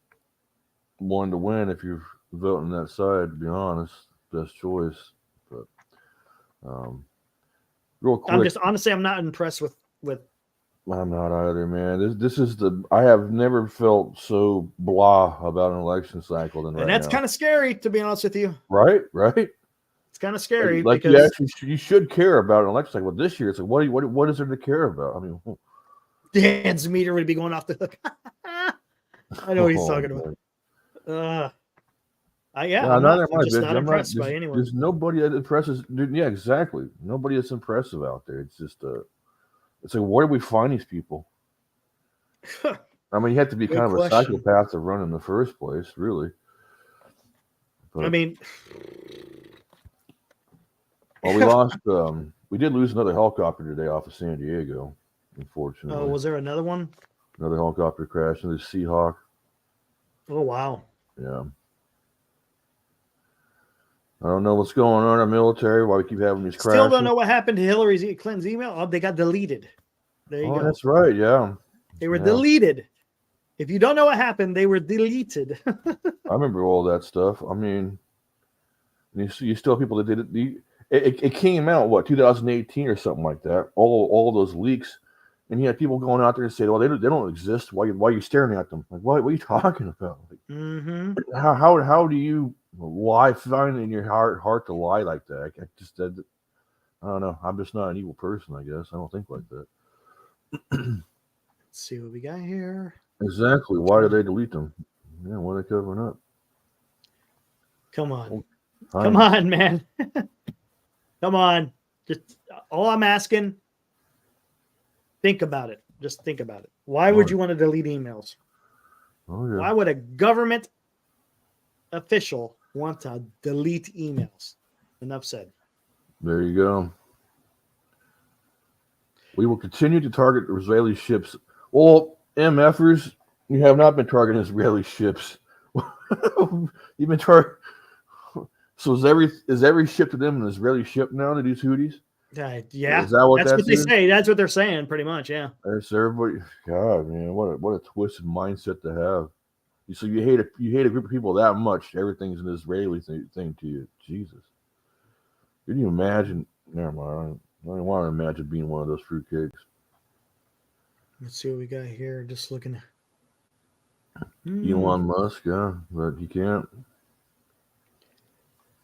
one to win if you're voting that side. To be honest, best choice. But real quick, I'm not impressed with. I'm not either, man. This is I have never felt so blah about an election cycle than right now. And that's kind of scary, to be honest with you. Right. It's kind of scary. Like because you should care about an election cycle. But this year, it's like, what is there to care about? I mean, Dan's meter would be going off the hook. I know what he's talking about. I'm neither am I'm I, just bitch. not impressed by anyone. There's nobody that impresses. Dude, yeah, exactly. Nobody that's impressive out there. It's just it's like, where do we find these people? I mean, you have to be Good kind of a question. psychopath to run in the first place, really. But, I mean, well, we lost. We did lose another helicopter today off of San Diego, oh, unfortunately. was there another one? Another helicopter crash. Another Seahawk. Oh, wow. Yeah. I don't know what's going on in our military. Why we keep having these crashes. Still don't know what happened to Hillary Clinton's email. Oh, they got deleted. There you go. That's right. Yeah. They were deleted. If you don't know what happened, they were deleted. I remember all that stuff. I mean, you still have people that did it. It came out, what, 2018 or something like that. All those leaks. And you had people going out there and saying, well, they don't exist. Why are you staring at them? Like, what are you talking about? Like, how do you lie, find in your heart to lie like that? I don't know. I'm just not an evil person, I guess. I don't think like that. Let's see what we got here. Exactly. Why did they delete them? Yeah, what are they covering up? Come on. Come on, man. Come on. Just all I'm asking, think about it. Just think about it. Why would you want to delete emails? Oh, yeah. Why would a government official want to delete emails? Enough said. There you go. We will continue to target Israeli ships. Well, MFers, you have not been targeting Israeli ships. You've been targeting. So is every ship to them an Israeli ship now to these Houthis? Yeah, is that what that's what they say. That's what they're saying, pretty much. Yeah. That's everybody. God, man, what a twisted mindset to have. So you hate a group of people that much. Everything's an Israeli thing to you. Jesus, can you imagine? Never mind. I don't want to imagine being one of those fruitcakes. Let's see what we got here. Just looking. Elon Musk, yeah, but he can't.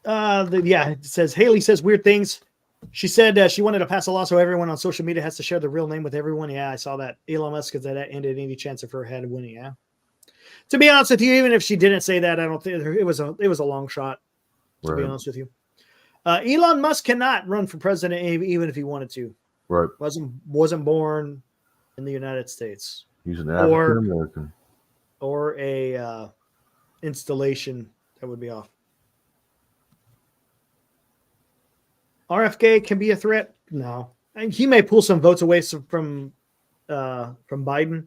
It says Haley says weird things. She said she wanted to pass a law so everyone on social media has to share the real name with everyone. Yeah, I saw that. Elon Musk said that ended any chance of her head winning. Yeah. To be honest with you, even if she didn't say that, I don't think it was a long shot. To be honest with you, Elon Musk cannot run for president even if he wanted to. Right. Wasn't born in the United States. He's an African American. Or a installation that would be off. RFK can be a threat. No, and he may pull some votes away from Biden,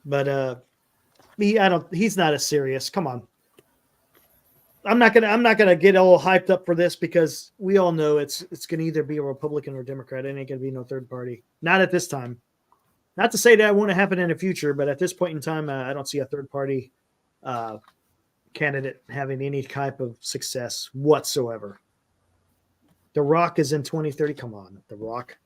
but he's not as serious. Come on. I'm not gonna get all hyped up for this because we all know it's gonna either be a Republican or Democrat. It ain't gonna be no third party. Not at this time. Not to say that won't happen in the future, but at this point in time, I don't see a third party candidate having any type of success whatsoever. The Rock is in 2030. Come on, The Rock.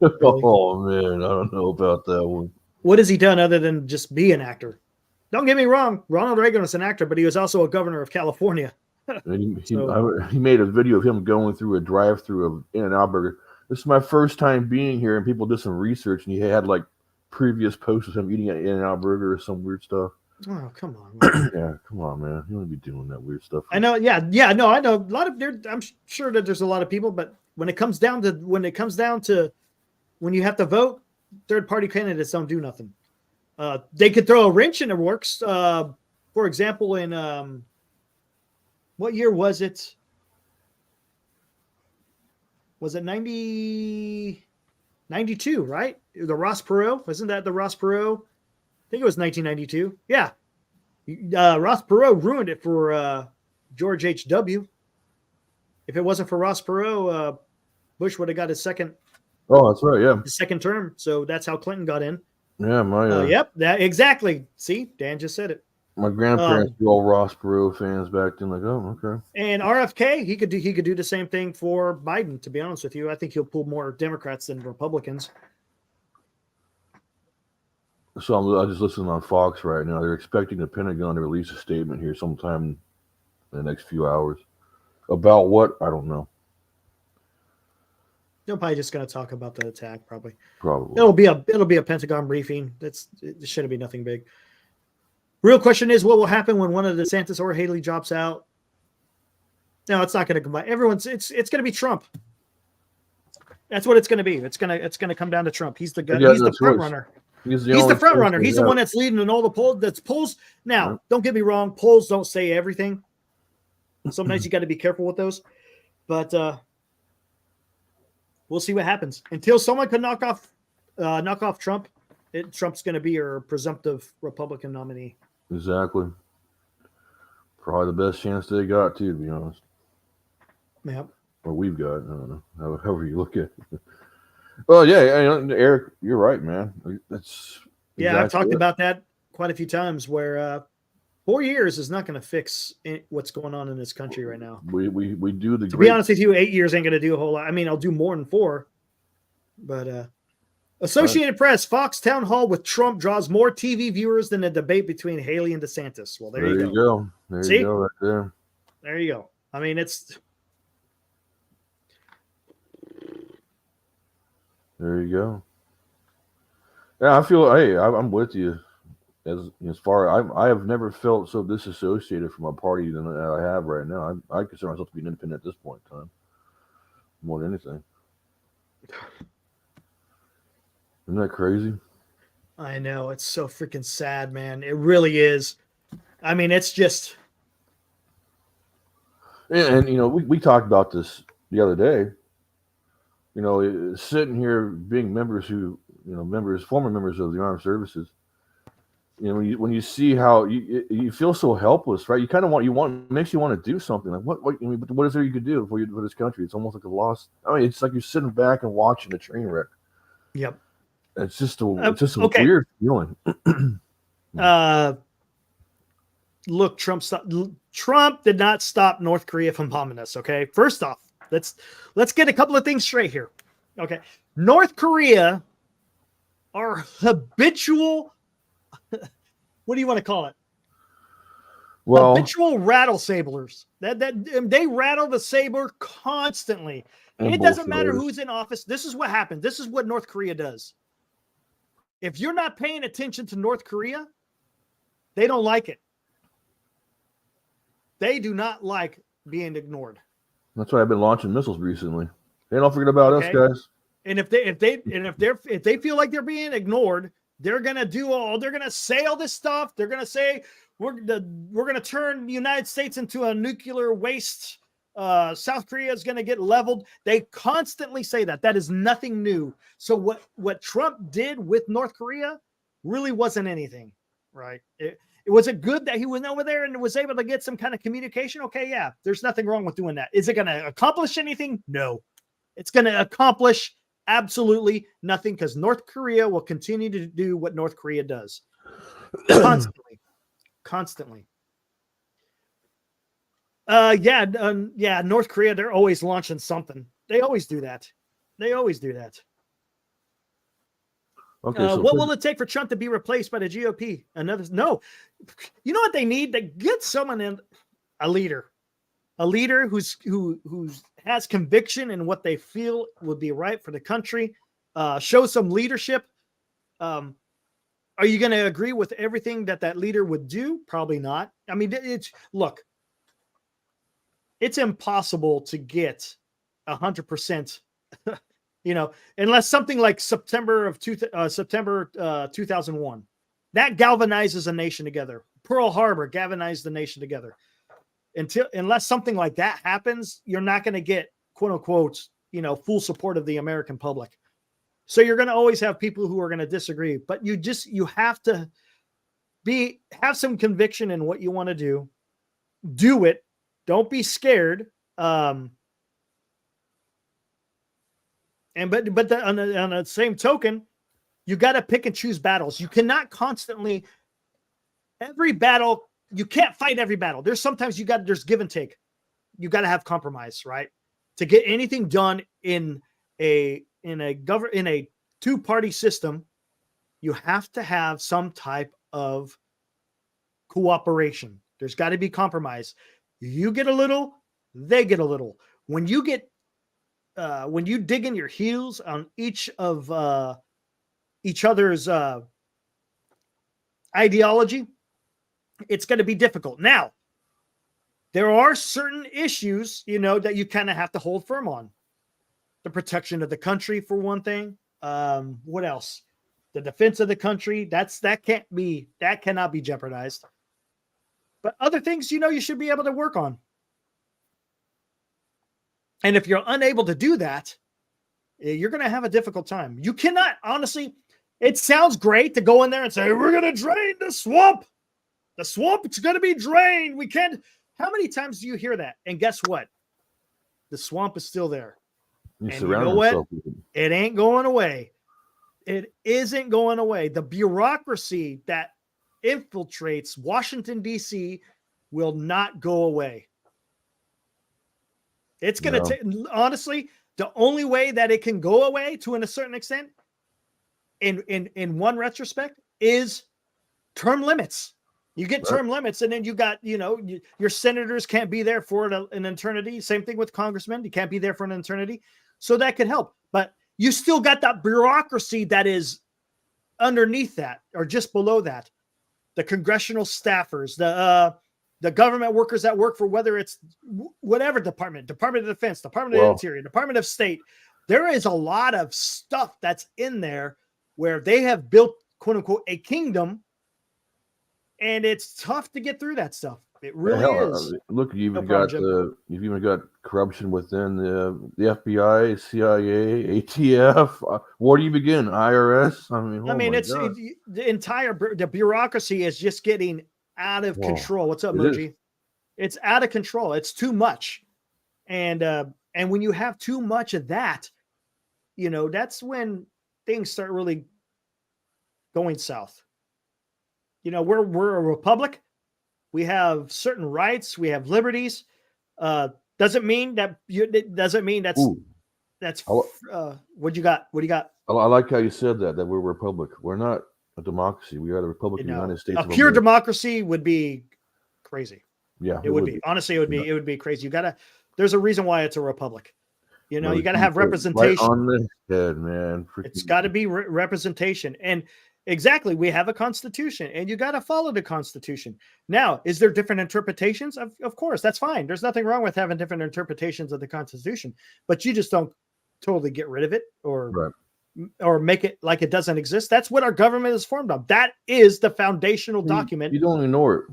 Really? Oh man, I don't know about that one. What has he done other than just be an actor? Don't get me wrong. Ronald Reagan was an actor, but he was also a governor of California. He made a video of him going through a drive-through of In-N-Out Burger. This is my first time being here, and people did some research, and he had like previous posts of him eating an In-N-Out Burger or some weird stuff. Oh, come on, man. Yeah, come on, man. You wouldn't be doing that weird stuff. I know. Yeah, no, I know. A lot of I'm sure that there's a lot of people, but when it comes down to when you have to vote, third party candidates don't do nothing. They could throw a wrench in the works. For example, in what year was it? Was it 92, right? The Ross Perot. Wasn't that the Ross Perot? I think it was 1992. Yeah. Ross Perot ruined it for George H.W. If it wasn't for Ross Perot, Bush would have got his second. Oh, that's right. Yeah. His second term. So that's how Clinton got in. Yeah. Yep. That exactly. See, Dan just said it. My grandparents were all Ross Perot fans back then. Like, oh, okay. And RFK, he could do the same thing for Biden. To be honest with you, I think he'll pull more Democrats than Republicans. So I just listening on Fox right now. They're expecting the Pentagon to release a statement here sometime in the next few hours. About what? I don't know. They're probably just going to talk about the attack. Probably. Probably. It'll be a Pentagon briefing. It shouldn't be nothing big. Real question is, what will happen when one of DeSantis or Haley drops out? No, it's not going to combine. It's going to be Trump. That's what it's going to be. It's going to come down to Trump. He's the guy. He's the front runner. He's the front runner. He's the one that's leading in all the polls. That's polls. Now, don't get me wrong. Polls don't say everything. Sometimes you got to be careful with those. But we'll see what happens. Until someone can knock off Trump, Trump's going to be your presumptive Republican nominee. Exactly. Probably the best chance they got, too, to be honest. Yeah. Or we've got. I don't know. However you look at it. Well, yeah, Eric, you're right, man. That's exactly I've talked about that quite a few times where 4 years is not going to fix what's going on in this country right now. We do the. To be honest with you, 8 years ain't going to do a whole lot. I mean, I'll do more than 4. But Associated Press, Fox town hall with Trump draws more TV viewers than a debate between Haley and DeSantis. Well, there you go. There you go, right there. There you go. I mean, it's. There you go. Yeah, I feel. Hey, I'm with you. As far I have never felt so disassociated from a party than I have right now. I consider myself to be an independent at this point in time, more than anything. Isn't that crazy? I know, it's so freaking sad, man. It really is. I mean, it's just. And we talked about this the other day. Sitting here being members former members of the armed services. When you see how you feel so helpless, right? You kind of makes you want to do something. Like what is there you could do for this country? It's almost like a lost. I mean, it's like you're sitting back and watching a train wreck. Yep. It's just a weird feeling. Look, Trump did not stop North Korea from bombing us. Okay, first off, let's get a couple of things straight here. Okay, North Korea are habitual. What do you want to call it? Well, habitual rattle sablers. That they rattle the saber constantly. It doesn't matter who's in office. This is what happens. This is what North Korea does. If you're not paying attention to North Korea, they don't like it. They do not like being ignored. That's why I've been launching missiles recently. They don't forget about us, guys. And if they feel like they're being ignored, they're gonna say all this stuff. They're gonna say we're gonna turn the United States into a nuclear waste. South Korea is gonna get leveled. They constantly say that. That is nothing new. So what Trump did with North Korea really wasn't anything, right? Was it good that he went over there and was able to get some kind of communication? Okay, yeah, there's nothing wrong with doing that. Is it going to accomplish anything? No. It's going to accomplish absolutely nothing because North Korea will continue to do what North Korea does. Constantly. North Korea, they're always launching something. They always do that. Okay, what will it take for Trump to be replaced by the GOP? No. You know what they need? They get someone in, a leader who has conviction in what they feel would be right for the country. Show some leadership. Are you going to agree with everything that leader would do? Probably not. I mean, it's impossible to get 100%. Unless something like September 2001, that galvanizes a nation together. Pearl Harbor galvanized the nation together. Unless something like that happens, you're not going to get quote unquote, full support of the American public. So you're going to always have people who are going to disagree, but you have to have some conviction in what you want to do. Do it. Don't be scared. But on the same token, you got to pick and choose battles. You cannot constantly every battle. You can't fight every battle. There's sometimes there's give and take. You got to have compromise, right? To get anything done in a two-party system, you have to have some type of cooperation. There's got to be compromise. You get a little, they get a little. When you dig in your heels on each of each other's ideology, it's going to be difficult. Now, there are certain issues, that you kind of have to hold firm on. The protection of the country, for one thing. What else? The defense of the country. That cannot be jeopardized. But other things, you should be able to work on. And if you're unable to do that, you're going to have a difficult time. You cannot, honestly, it sounds great to go in there and say, we're going to drain the swamp. The swamp, it's going to be drained. We can't. How many times do you hear that? And guess what? The swamp is still there. And you know what? It ain't going away. It isn't going away. The bureaucracy that infiltrates Washington, D.C. will not go away. It's going to take, honestly, the only way that it can go away to a certain extent, in one retrospect, is term limits. You get term limits, and then you got, your senators can't be there for an eternity. Same thing with congressmen. You can't be there for an eternity. So that could help. But you still got that bureaucracy that is underneath that or just below that. The congressional staffers, the government workers that work for whether it's whatever Department of Defense, Department of Interior, Department of State. There is a lot of stuff that's in there where they have built, quote unquote, a kingdom. And it's tough to get through that stuff. It really is. Look, you've even got corruption within the FBI, CIA, ATF. Where do you begin? IRS. The bureaucracy is just getting out of control. What's up, Moji? It's out of control. It's too much, and when you have too much of that, that's when things start really going south. We're a republic. We have certain rights. We have liberties. Doesn't mean that's. What you got? What do you got? I like how you said that we're a republic. We're not a democracy. We are the Republic of the United States. A pure democracy would be crazy. Yeah, it would be. Honestly, it would be crazy. There's a reason why it's a republic. You got to have representation. Right on the head, man. It's got to be representation. And exactly, we have a constitution, and you got to follow the constitution. Now, is there different interpretations? Of course, that's fine. There's nothing wrong with having different interpretations of the constitution, but you just don't totally get rid of it or make it like it doesn't exist. That's what our government is formed of. That is the foundational document. You don't ignore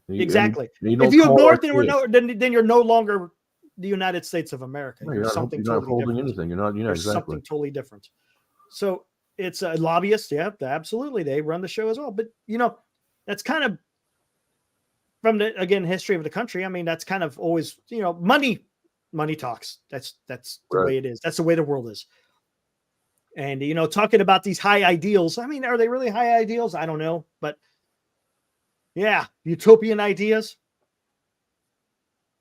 it. Exactly. If you ignore it, then you're no longer the United States of America. No, you're not holding anything. You're not exactly. Something totally different. So it's a lobbyist. Yeah, absolutely. They run the show as well. But, that's kind of from the, again, history of the country. I mean, that's kind of always, money talks. That's the way it is. That's the way the world is. And, talking about these high ideals. I mean, are they really high ideals? I don't know. But yeah, utopian ideas.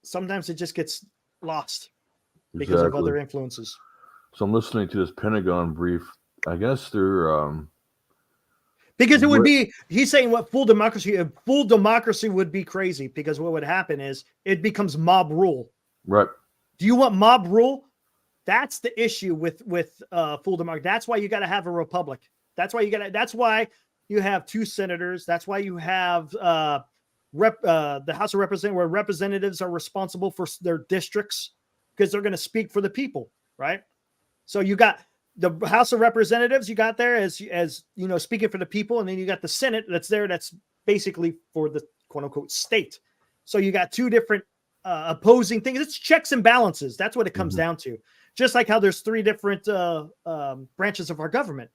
Sometimes it just gets lost because of other influences. So I'm listening to this Pentagon brief. I guess they're because it would be, he's saying what full democracy would be crazy, because what would happen is it becomes mob rule. Right. Do you want mob rule? That's the issue with full democracy. That's why you got to have a republic. That's why you have two senators. That's why you have the House of Representatives, where representatives are responsible for their districts, because they're going to speak for the people, right? So you got the House of Representatives, you got there as speaking for the people, and then you got the Senate that's there, that's basically for the quote unquote state. So you got two different opposing things. It's checks and balances. That's what it comes down to. Just like how there's three different branches of our government.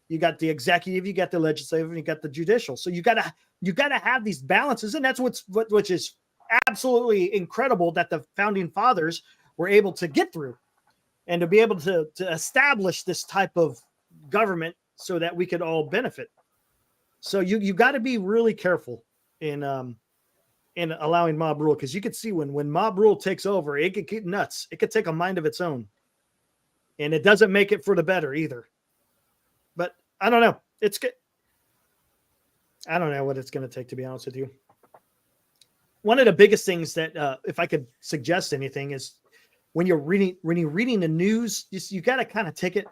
You got the executive, you got the legislative, and you got the judicial. So you gotta have these balances, and that's which is absolutely incredible that the founding fathers were able to get through, and to be able to establish this type of government so that we could all benefit. So you got to be really careful in allowing mob rule, because you could see when mob rule takes over, it could get nuts. It could take a mind of its own, and it doesn't make it for the better either. But I don't know. It's good. I don't know what it's going to take, to be honest with you. One of the biggest things that, if I could suggest anything, is when you're reading the news, you got to kind of take it.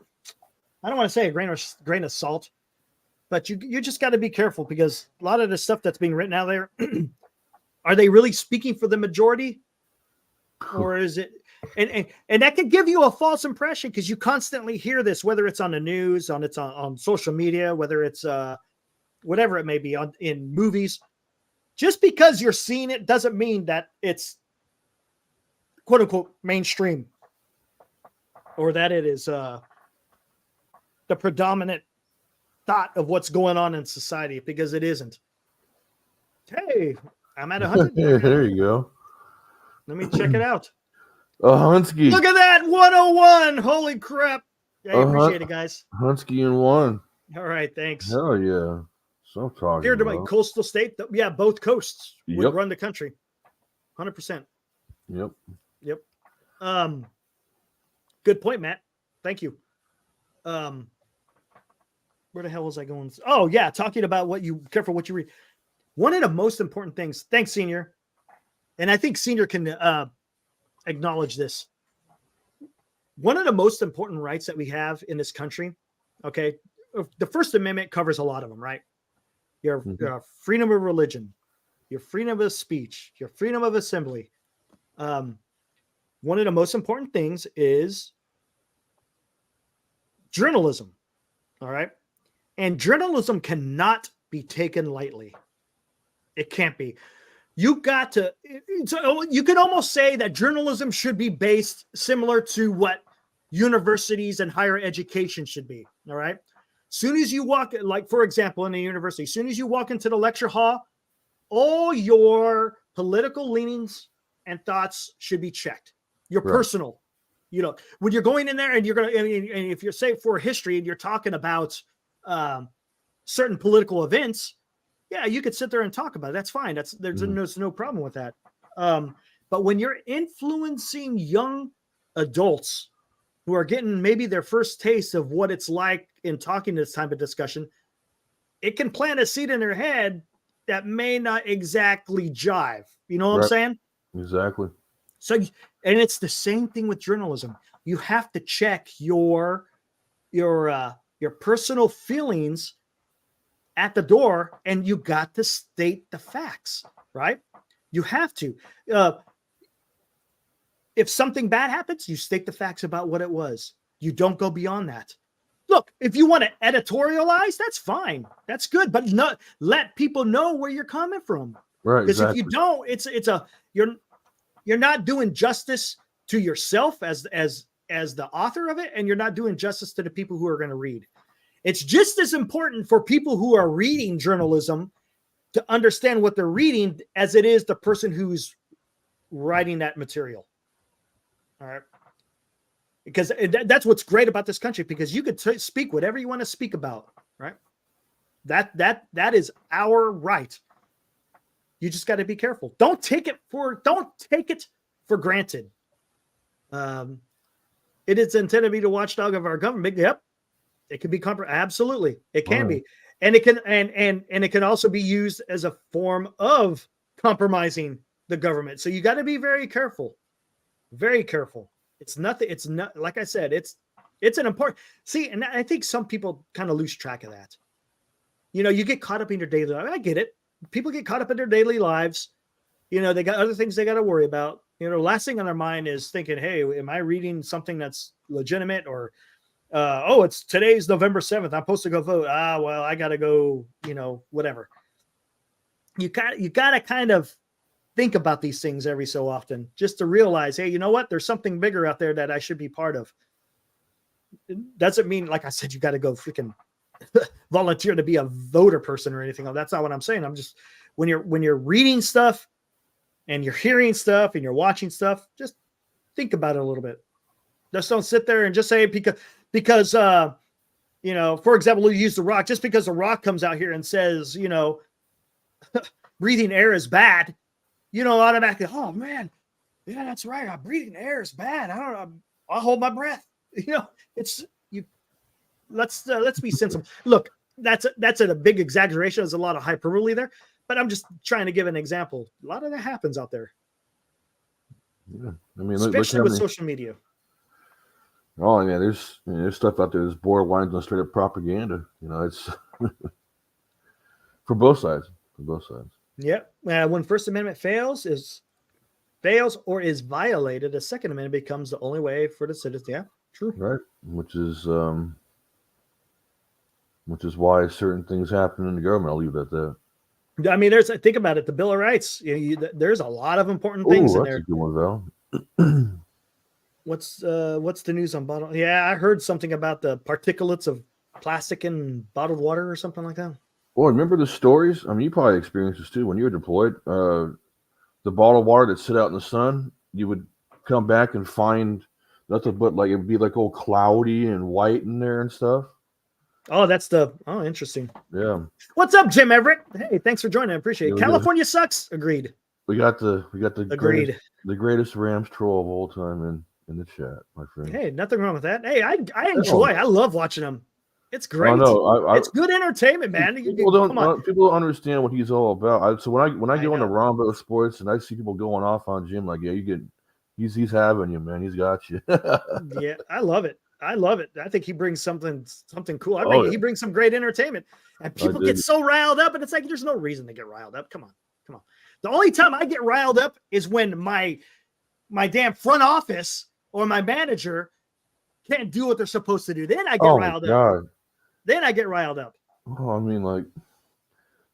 I don't want to say a grain of salt, But you just got to be careful, because a lot of the stuff that's being written out there, are they really speaking for the majority, or is it? And that could give you a false impression, because you constantly hear this, whether it's on the news, on social media, whether it's whatever it may be, in movies. Just because you're seeing it doesn't mean that it's quote unquote mainstream, or that it is the predominant thought of what's going on in society, because it isn't. Hey, I'm at 100. There you go. Let me check it out. Hunsky. Look at that, 101. Holy crap. I appreciate it, guys. Hunsky in 1. All right, thanks. Hell yeah. So I'm talking Here to about. my coastal state. Yeah, both coasts would Yep. run the country. 100%. Yep. Good point, Matt. Thank you. Where the hell was I going? Oh, yeah, talking about careful what you read. One of the most important things, thanks, Senior, and I think Senior can acknowledge this. One of the most important rights that we have in this country, okay, the First Amendment covers a lot of them, right? Your freedom of religion, your freedom of speech, your freedom of assembly. One of the most important things is journalism, all right? And journalism cannot be taken lightly. It can't be. You got to, you could almost say that journalism should be based similar to what universities and higher education should be, all right? Soon as you walk, like for example, in a university, soon as you walk into the lecture hall, all your political leanings and thoughts should be checked. Your personal, when you're going in there and you're going to, and if you're say for history and you're talking about certain political events, yeah, you could sit there and talk about it. That's fine. There's no problem with that. But when you're influencing young adults who are getting maybe their first taste of what it's like in talking this type of discussion, it can plant a seed in their head that may not exactly jive. You know what I'm saying? Exactly. So, and it's the same thing with journalism. You have to check your personal feelings at the door, and you got to state the facts, right? You have to. If something bad happens, you state the facts about what it was. You don't go beyond that. Look, if you want to editorialize, that's fine. That's good, but not let people know where you're coming from. Right. Because if you don't, you're not doing justice to yourself as the author of it, and you're not doing justice to the people who are going to read. It's just as important for people who are reading journalism to understand what they're reading as it is the person who's writing that material. All right. Because that's what's great about this country, because you could speak whatever you want to speak about, right? That is our right. You just got to be careful. Don't take it for granted. It is intended to be the watchdog of our government. Yep. It can be absolutely. It can be. And it can and it can also be used as a form of compromising the government. So you got to be very careful. Very careful. It's not, like I said, it's an important, and I think some people kind of lose track of that. You get caught up in your daily life. I get it. People get caught up in their daily lives. They got other things they got to worry about. Last thing on their mind is thinking, hey, am I reading something that's legitimate, or, it's today's November 7th. I'm supposed to go vote. Well, I got to go, whatever. You got to kind of think about these things every so often, just to realize, hey, you know what? There's something bigger out there that I should be part of. It doesn't mean, like I said, you got to go freaking volunteer to be a voter person or anything. That's not what I'm saying. I'm just, when you're reading stuff and you're hearing stuff and you're watching stuff, just think about it a little bit. Just don't sit there and just say because for example, you use The Rock. Just because The Rock comes out here and says, breathing air is bad, automatically, oh man, yeah, that's right. Breathing air is bad. I don't know. I'll hold my breath. It's you. Let's be sensible. Look, that's a big exaggeration. There's a lot of hyperbole there, but I'm just trying to give an example. A lot of that happens out there. Yeah, I mean, especially with social media. Oh yeah, there's stuff out there that's borderline on straight up propaganda. It's For both sides. For both sides. Yep. When First Amendment fails or is violated, the Second Amendment becomes the only way for the citizens. Yeah, true. Right. Which is why certain things happen in the government. I'll leave it at that. I mean, think about it. The Bill of Rights. There's a lot of important things in there. That's a good one, Val. What's the news on bottled? Yeah, I heard something about the particulates of plastic in bottled water or something like that. Well, remember the stories? I mean, you probably experienced this too when you were deployed. The bottled water that sit out in the sun, you would come back and find nothing but it would be all cloudy and white in there and stuff. Oh, interesting. Yeah. What's up, Jim Everett? Hey, thanks for joining. I appreciate it. California sucks. Agreed. We got the Agreed. Greatest Rams troll of all time in the chat, my friend. Hey, nothing wrong with that. Hey, I enjoy. I love watching them. It's great. It's good entertainment, man. People don't understand what he's all about. So when I go into Rombo Sports and I see people going off on Jim, he's having you, man. He's got you. Yeah, I love it. I think he brings something cool. He brings some great entertainment, and people get so riled up, and it's there's no reason to get riled up. Come on. The only time I get riled up is when my damn front office or my manager can't do what they're supposed to do. Then I get riled up. Then I get riled up. Oh, I mean,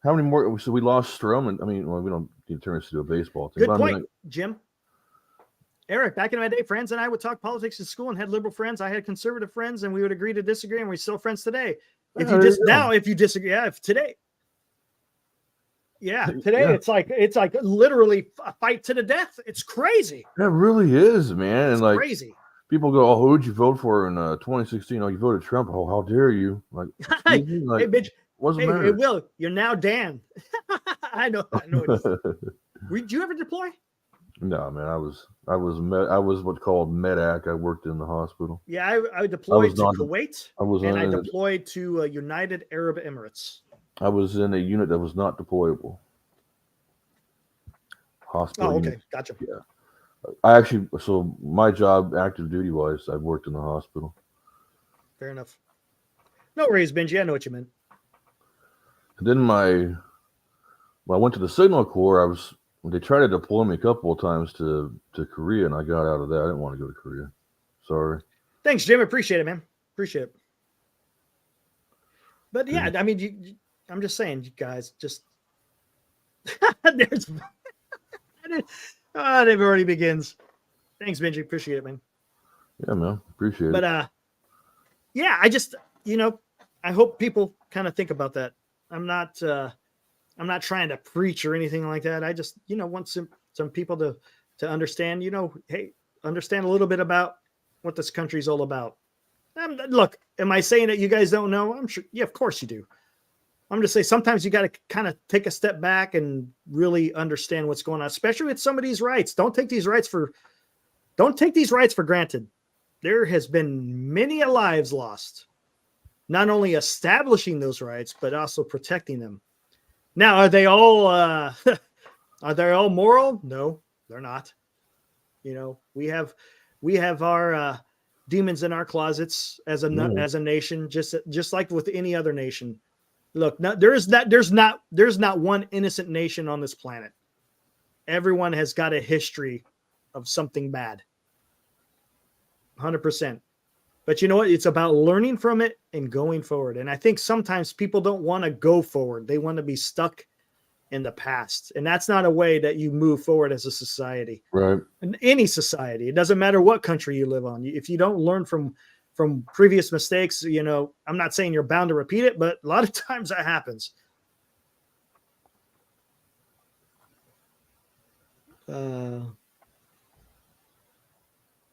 how many more? So we lost Stroman. I mean, we don't need to turn this into a baseball thing. Good point, Jim. Eric, back in my day, friends and I would talk politics in school and had liberal friends. I had conservative friends, and we would agree to disagree, and we're still friends today. If you disagree, today. Yeah, today it's like literally a fight to the death. It's crazy. It really is, man. It's and crazy. People go, "Oh, who did you vote for in 2016? Oh, you voted Trump. Oh, how dare you!" Hey, bitch. What's the matter? Hey, Will, you're now Dan. I know. Did you ever deploy? No, man. I was what's called medac. I worked in the hospital. Yeah, I deployed to Kuwait. I deployed to United Arab Emirates. I was in a unit that was not deployable. Hospital. Oh, okay, unit. Gotcha. Yeah, so my job, active duty wise, I've worked in the hospital. Fair enough. No worries, Benji. I know what you meant. And then when I went to the Signal Corps, they tried to deploy me a couple of times to Korea, and I got out of that. I didn't want to go to Korea. Sorry. Thanks, Jim. Appreciate it, man. Appreciate it. But yeah, I mean, I'm just saying, you guys, just there's it already begins. Thanks, Benji. Appreciate it, man. Yeah, man. Appreciate it. But yeah, I just I hope people kind of think about that. I'm not trying to preach or anything like that. I just, want some people to understand, hey, understand a little bit about what this country's all about. Look, am I saying that you guys don't know? I'm sure. Yeah, of course you do. I'm just saying sometimes you got to kind of take a step back and really understand what's going on, especially with some of these rights. Don't take these rights for granted. There has been many lives lost, not only establishing those rights, but also protecting them. Now, are they all moral? No, they're not. We have our demons in our closets as a nation, just like with any other nation. Look, there's not one innocent nation on this planet. Everyone has got a history of something bad. 100%. But you know what? It's about learning from it and going forward. And I think sometimes people don't want to go forward. They want to be stuck in the past. And that's not a way that you move forward as a society. Right. In any society. It doesn't matter what country you live on. If you don't learn from previous mistakes, I'm not saying you're bound to repeat it, but a lot of times that happens.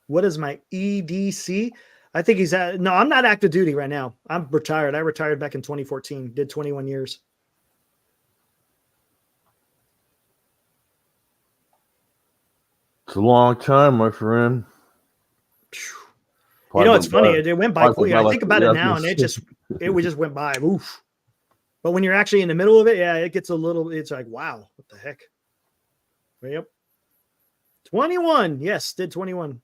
What is my EDC? I think no, I'm not active duty right now. I'm retired. I retired back in 2014, did 21 years. It's a long time, my friend. It's funny. It went by quick. I think about it now, and it just went by. Oof. But when you're actually in the middle of it, yeah, it gets it's like, wow, what the heck? Yep. 21. Yes, did 21.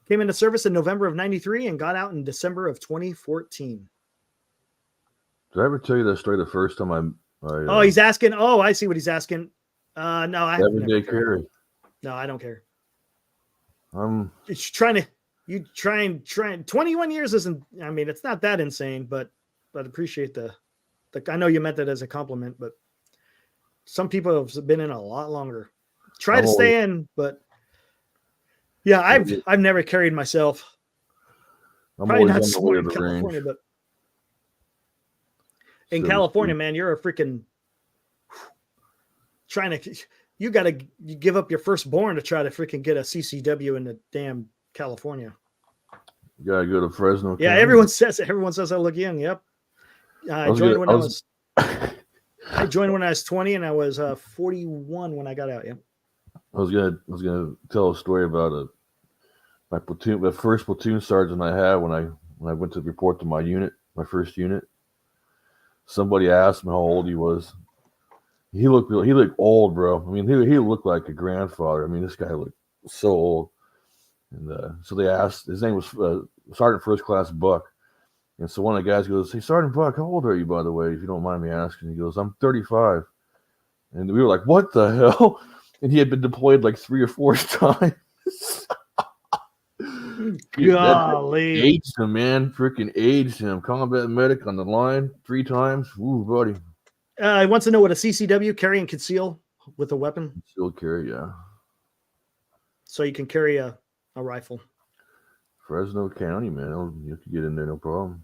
Came into service in November of 93 and got out in December of 2014. Did I ever tell you that story the first time Oh, he's asking. Oh, I see what he's asking. No, I have everyday carry. No, I don't care. It's trying to. 21 years isn't. I mean, it's not that insane, but appreciate the. I know you meant that as a compliment, but some people have been in a lot longer. Try to stay in, but yeah, I've never carried myself. Probably not smart in California, but in California, man, you're a freaking trying to. You got to give up your firstborn to try to freaking get a CCW in the damn California. You gotta go to Fresno. Yeah, County. Everyone says I look young. Yep. I joined when I joined when I was 20, and I was 41 when I got out. Yeah. I was gonna tell a story about the first platoon sergeant I had when I went to report to my unit, my first unit. Somebody asked me how old he was. He looked old, bro. I mean, he looked like a grandfather. I mean, this guy looked so old. And so they asked. His name was Sergeant First Class Buck. And so one of the guys goes, "Hey, Sergeant Buck, how old are you, by the way, if you don't mind me asking?" He goes, "I'm 35." And we were like, "What the hell?" And he had been deployed like 3 or 4 times. Golly. Aged him, man. Freaking aged him. Combat medic on the line 3 times. Ooh, buddy. He wants to know what a CCW, carry and conceal with a weapon. Conceal carry, yeah. So you can carry a rifle. Fresno County, man. You can get in there, no problem.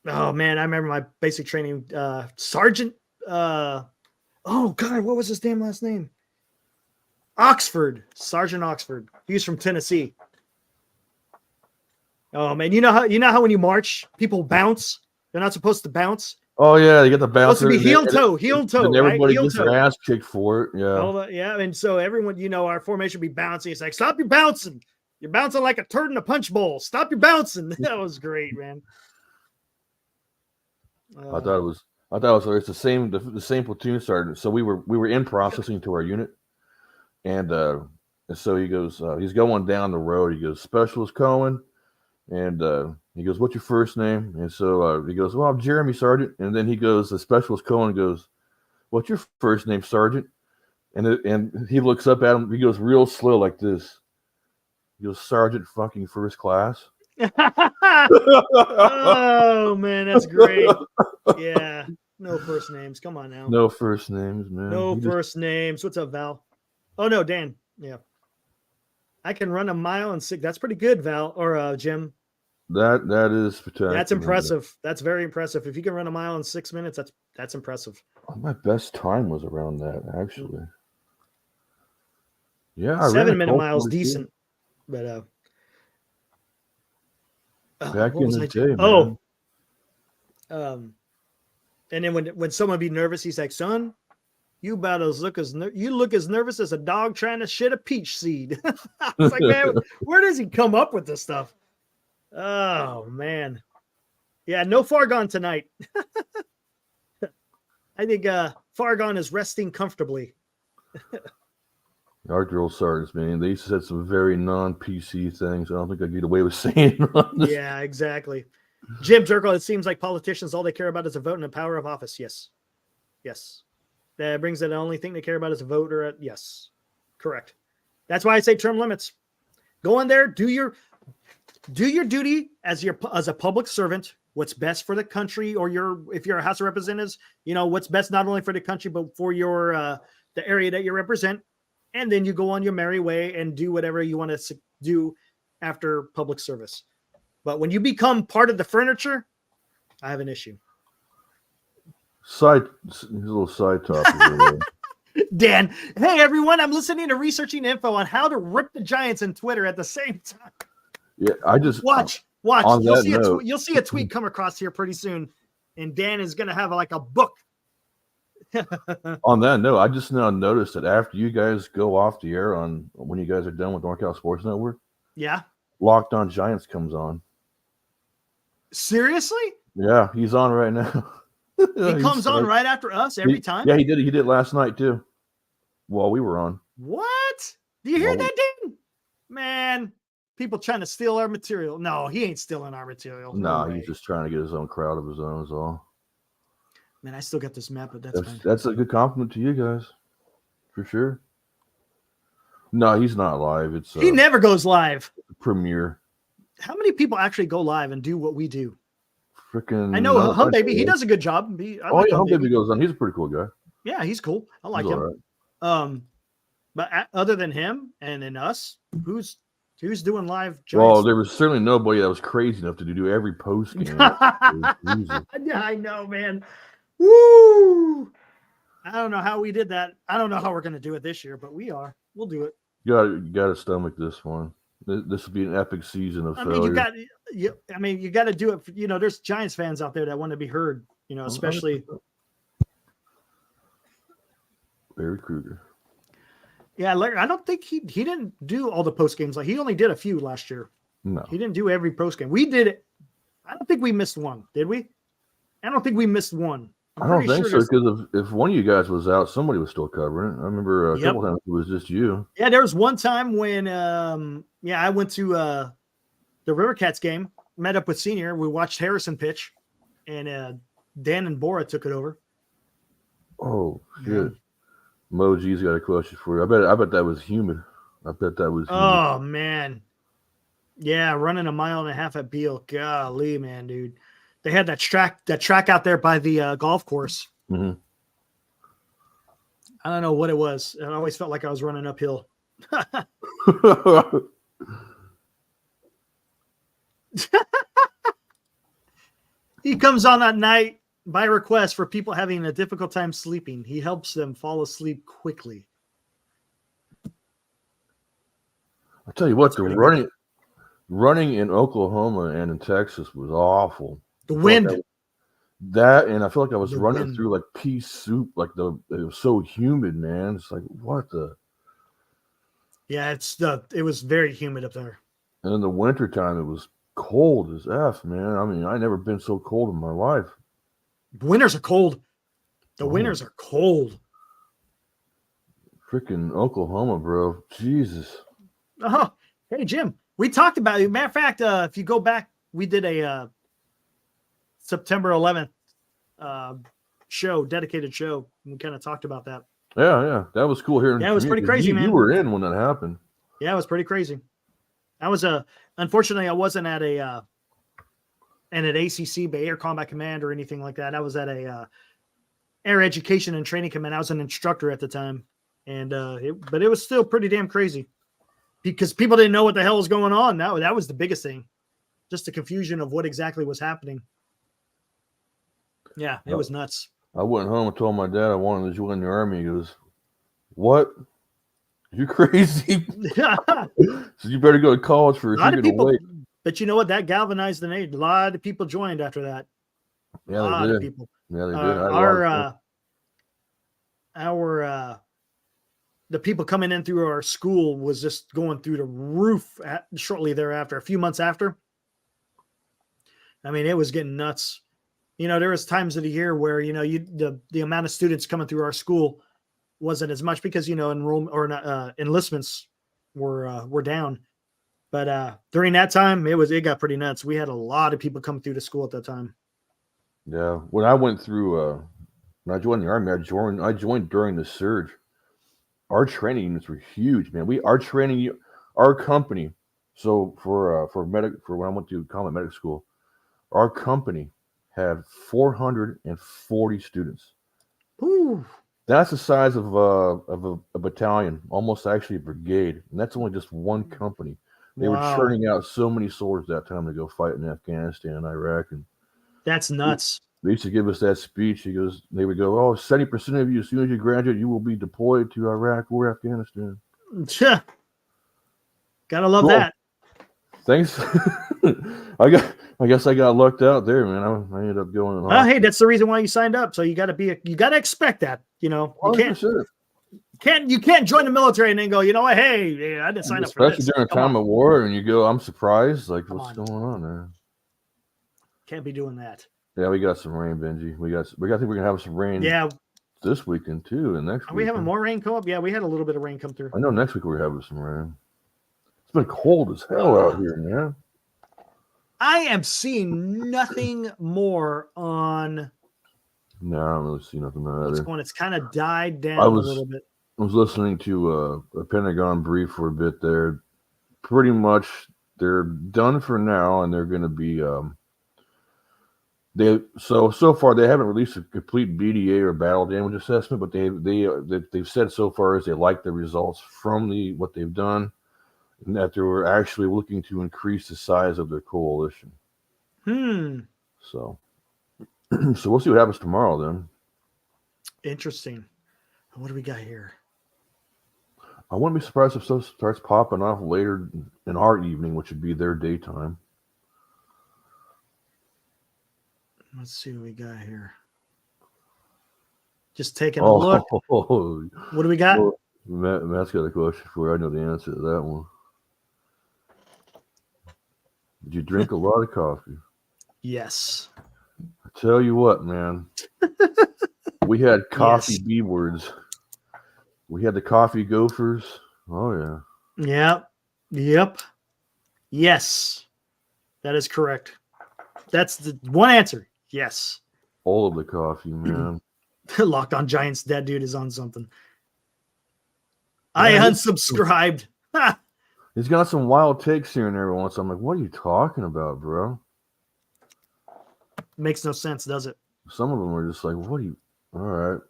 Oh, man. I remember my basic training. Sergeant. Oh, God. What was his damn last name? Oxford. Sergeant Oxford. He was from Tennessee. Oh, man. You know how when you march, people bounce? They're not supposed to bounce. Oh, yeah. They get the bounce. Supposed to be heel toe. And everybody gets their ass kicked for it. Yeah. Yeah. And so everyone, our formation would be bouncing. It's like, stop your bouncing. You're bouncing like a turd in a punch bowl. Stop your bouncing. That was great, man. I thought it was it's the same platoon sergeant. So we were in processing to our unit. And so he goes, he's going down the road. He goes, "Specialist Cohen." And he goes, "What's your first name?" And so he goes, "Well, I'm Jeremy, Sergeant." And then he goes, the Specialist Cohen goes, "What's your first name, Sergeant?" And he looks up at him. He goes real slow like this. He goes, "Sergeant fucking First Class." Oh, man, that's great. Yeah. No first names. Come on now. No first names, man. No first names. What's up, Val? Oh, no, Dan. Yeah. I can run a mile in 6. That's pretty good, Val or Jim. That is spectacular. That's impressive. That's very impressive. If you can run a mile in 6 minutes, that's impressive. My best time was around that, actually. Yeah, 7-minute miles decent, but back in the day, man. And then when someone be nervous, he's like, "Son, you about as look as nervous as a dog trying to shit a peach seed." It's like, man, where does he come up with this stuff? Oh, man. Yeah, no Fargon tonight. I think Fargon is resting comfortably. Our drill sergeants, man, they said some very non-PC things. I don't think I get away with saying. Yeah, exactly. Jim Jerkle, it seems like politicians, all they care about is a vote and the power of office. Yes. That brings it. The only thing they care about is a vote or yes. Correct. That's why I say term limits. Go in there, do your duty as a public servant. What's best for the country, or if you're a House of Representatives, what's best not only for the country but for your the area that you represent, and then you go on your merry way and do whatever you want to do after public service. But when you become part of the furniture, I have an issue. Little side topic. Dan, hey everyone, I'm listening to researching info on how to rip the Giants in Twitter at the same time. Yeah, I just watch. You'll see a tweet come across here pretty soon, and Dan is gonna have like a book. On that note, I just now noticed that after you guys go off the air when you guys are done with NorCal Sports Network, yeah, Locked On Giants comes on. Seriously? Yeah, he's on right now. He comes on right after us every time? Yeah, he did. He did last night too. While we were on. What? Do you hear that, Dan? Man, people trying to steal our material. No, he ain't stealing our material. No, he's just trying to get his own crowd of his own is all. Man, I still got this map, but that's fine. That's a good compliment to you guys, for sure. No, he's not live. It's He never goes live. Premiere. How many people actually go live and do what we do? Freaking. I know Hum Baby. He does a good job. Hum Baby goes on. He's a pretty cool guy. Yeah, he's cool. I like him. Right. But other than him and then us, who's doing live? Giants? Well, there was certainly nobody that was crazy enough to do every post game. Yeah, I know, man. Woo! I don't know how we did that. I don't know how we're going to do it this year, but we are. We'll do it. You got to stomach this one. This will be an epic season of failure. You got to do it. There's Giants fans out there that want to be heard. Especially Barry Kruger. Yeah, I don't think he didn't do all the post games. Like he only did a few last year. No, he didn't do every post game. We did it. I don't think we missed one. Did we? I don't think we missed one. I don't think so, because if one of you guys was out, somebody was still covering it. I remember a couple times it was just you. Yeah, there was one time when I went to the River Cats game, met up with Senior. We watched Harrison pitch, and Dan and Bora took it over. Oh shit. Yeah. Moji's got a question for you. I bet that was humid. Oh man. Yeah, running 1.5 miles at Beale. Golly, man, dude. They had that track out there by the golf course. Mm-hmm. I don't know what it was. I always felt like I was running uphill. He comes on at night by request for people having a difficult time sleeping. He helps them fall asleep quickly. I'll tell you what, the running in Oklahoma and in Texas was awful. The wind. And I feel like I was running through like pea soup, it was so humid, man. It's like, what the? Yeah, it was very humid up there. And in the wintertime, it was cold as F, man. I mean, I never been so cold in my life. Winters are cold. The winters are cold. Freaking Oklahoma, bro. Jesus. Oh, hey, Jim. We talked about it. Matter of fact, if you go back, we did a September 11th dedicated show. We kind of talked about that. Yeah. That was cool hearing. Yeah, it was pretty crazy, man. You were in when that happened. Yeah, it was pretty crazy. I was unfortunately, I wasn't at an ACC, Bay Air Combat Command or anything like that. I was at a Air Education and Training Command. I was an instructor at the time, and but it was still pretty damn crazy because people didn't know what the hell was going on. That was the biggest thing, just the confusion of what exactly was happening. Yeah, it was nuts. I went home and told my dad I wanted to join the Army. He goes, "What? You crazy?" So you better go to college for a lot of people. But you know what? That galvanized the nation. A lot of people joined after that. Yeah, a lot of people. Yeah, they did. The people coming in through our school was just going through the roof shortly thereafter. A few months after. I mean, it was getting nuts. There was times of the year where the amount of students coming through our school wasn't as much because enrollment or enlistments were down. But during that time, it got pretty nuts. We had a lot of people come through the school at that time. Yeah, when I went through, when I joined the Army, I joined during the surge. Our training units were huge, man. Our company. So for when I went to combat medic school, our company had 440 students. Ooh. That's the size of a battalion, almost actually a brigade, and that's only just one company. They were churning out so many soldiers that time to go fight in Afghanistan and Iraq, and that's nuts. They used to give us that speech. They would go, 70% of you, as soon as you graduate, you will be deployed to Iraq or Afghanistan. Gotta love that. Thanks. I guess I got lucked out there, man. I ended up going. Hey, that's the reason why you signed up. So you gotta expect that. You can't join the military and then go, what? Hey, I didn't sign up for this. Especially during a time of war, and you go, I'm surprised. Like, what's going on there? Can't be doing that. Yeah, we got some rain, Benji. I think we're gonna have some rain. Yeah. This weekend too, and next week. Are we having more rain come up? Yeah, we had a little bit of rain come through. I know next week we're having some rain. It's been cold as hell out here, man. I am seeing nothing more on No, I don't really see nothing What's either. going? It's kind of died I down a was little bit. listening to a Pentagon brief for a bit there. Pretty much, they're done for now, and they're going to be so far they haven't released a complete BDA or battle damage assessment, but they've said so far is they like the results from what they've done, and that they were actually looking to increase the size of their coalition. So so we'll see what happens tomorrow then. Interesting. What do we got here? I wouldn't be surprised if stuff starts popping off later in our evening, which would be their daytime. Let's see what we got here. Just taking a look. What do we got? Well, Matt's got a question for you. I know the answer to that one. Did you drink a lot of coffee? Yes. I tell you what, man. We had coffee Yes. B words. We had the coffee gophers. Oh, yeah. Yep. Yes. That is correct. That's the one answer. Yes. All of the coffee, man. Locked on Giants dead dude is on something. I unsubscribed. He's got some wild takes here and there once. I'm like, what are you talking about, bro? Makes no sense, does it? Some of them are just like, what are you? All right.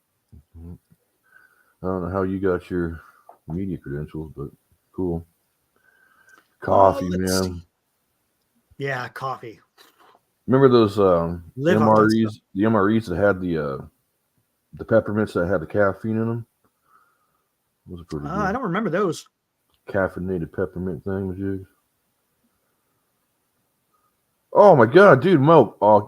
I don't know how you got your media credentials, but cool. Coffee, man. See. Yeah, coffee. Remember those MREs? The MREs that had the peppermints that had the caffeine in them? Those are pretty good. I don't remember those. Caffeinated peppermint things. Oh my god, dude, Mo! I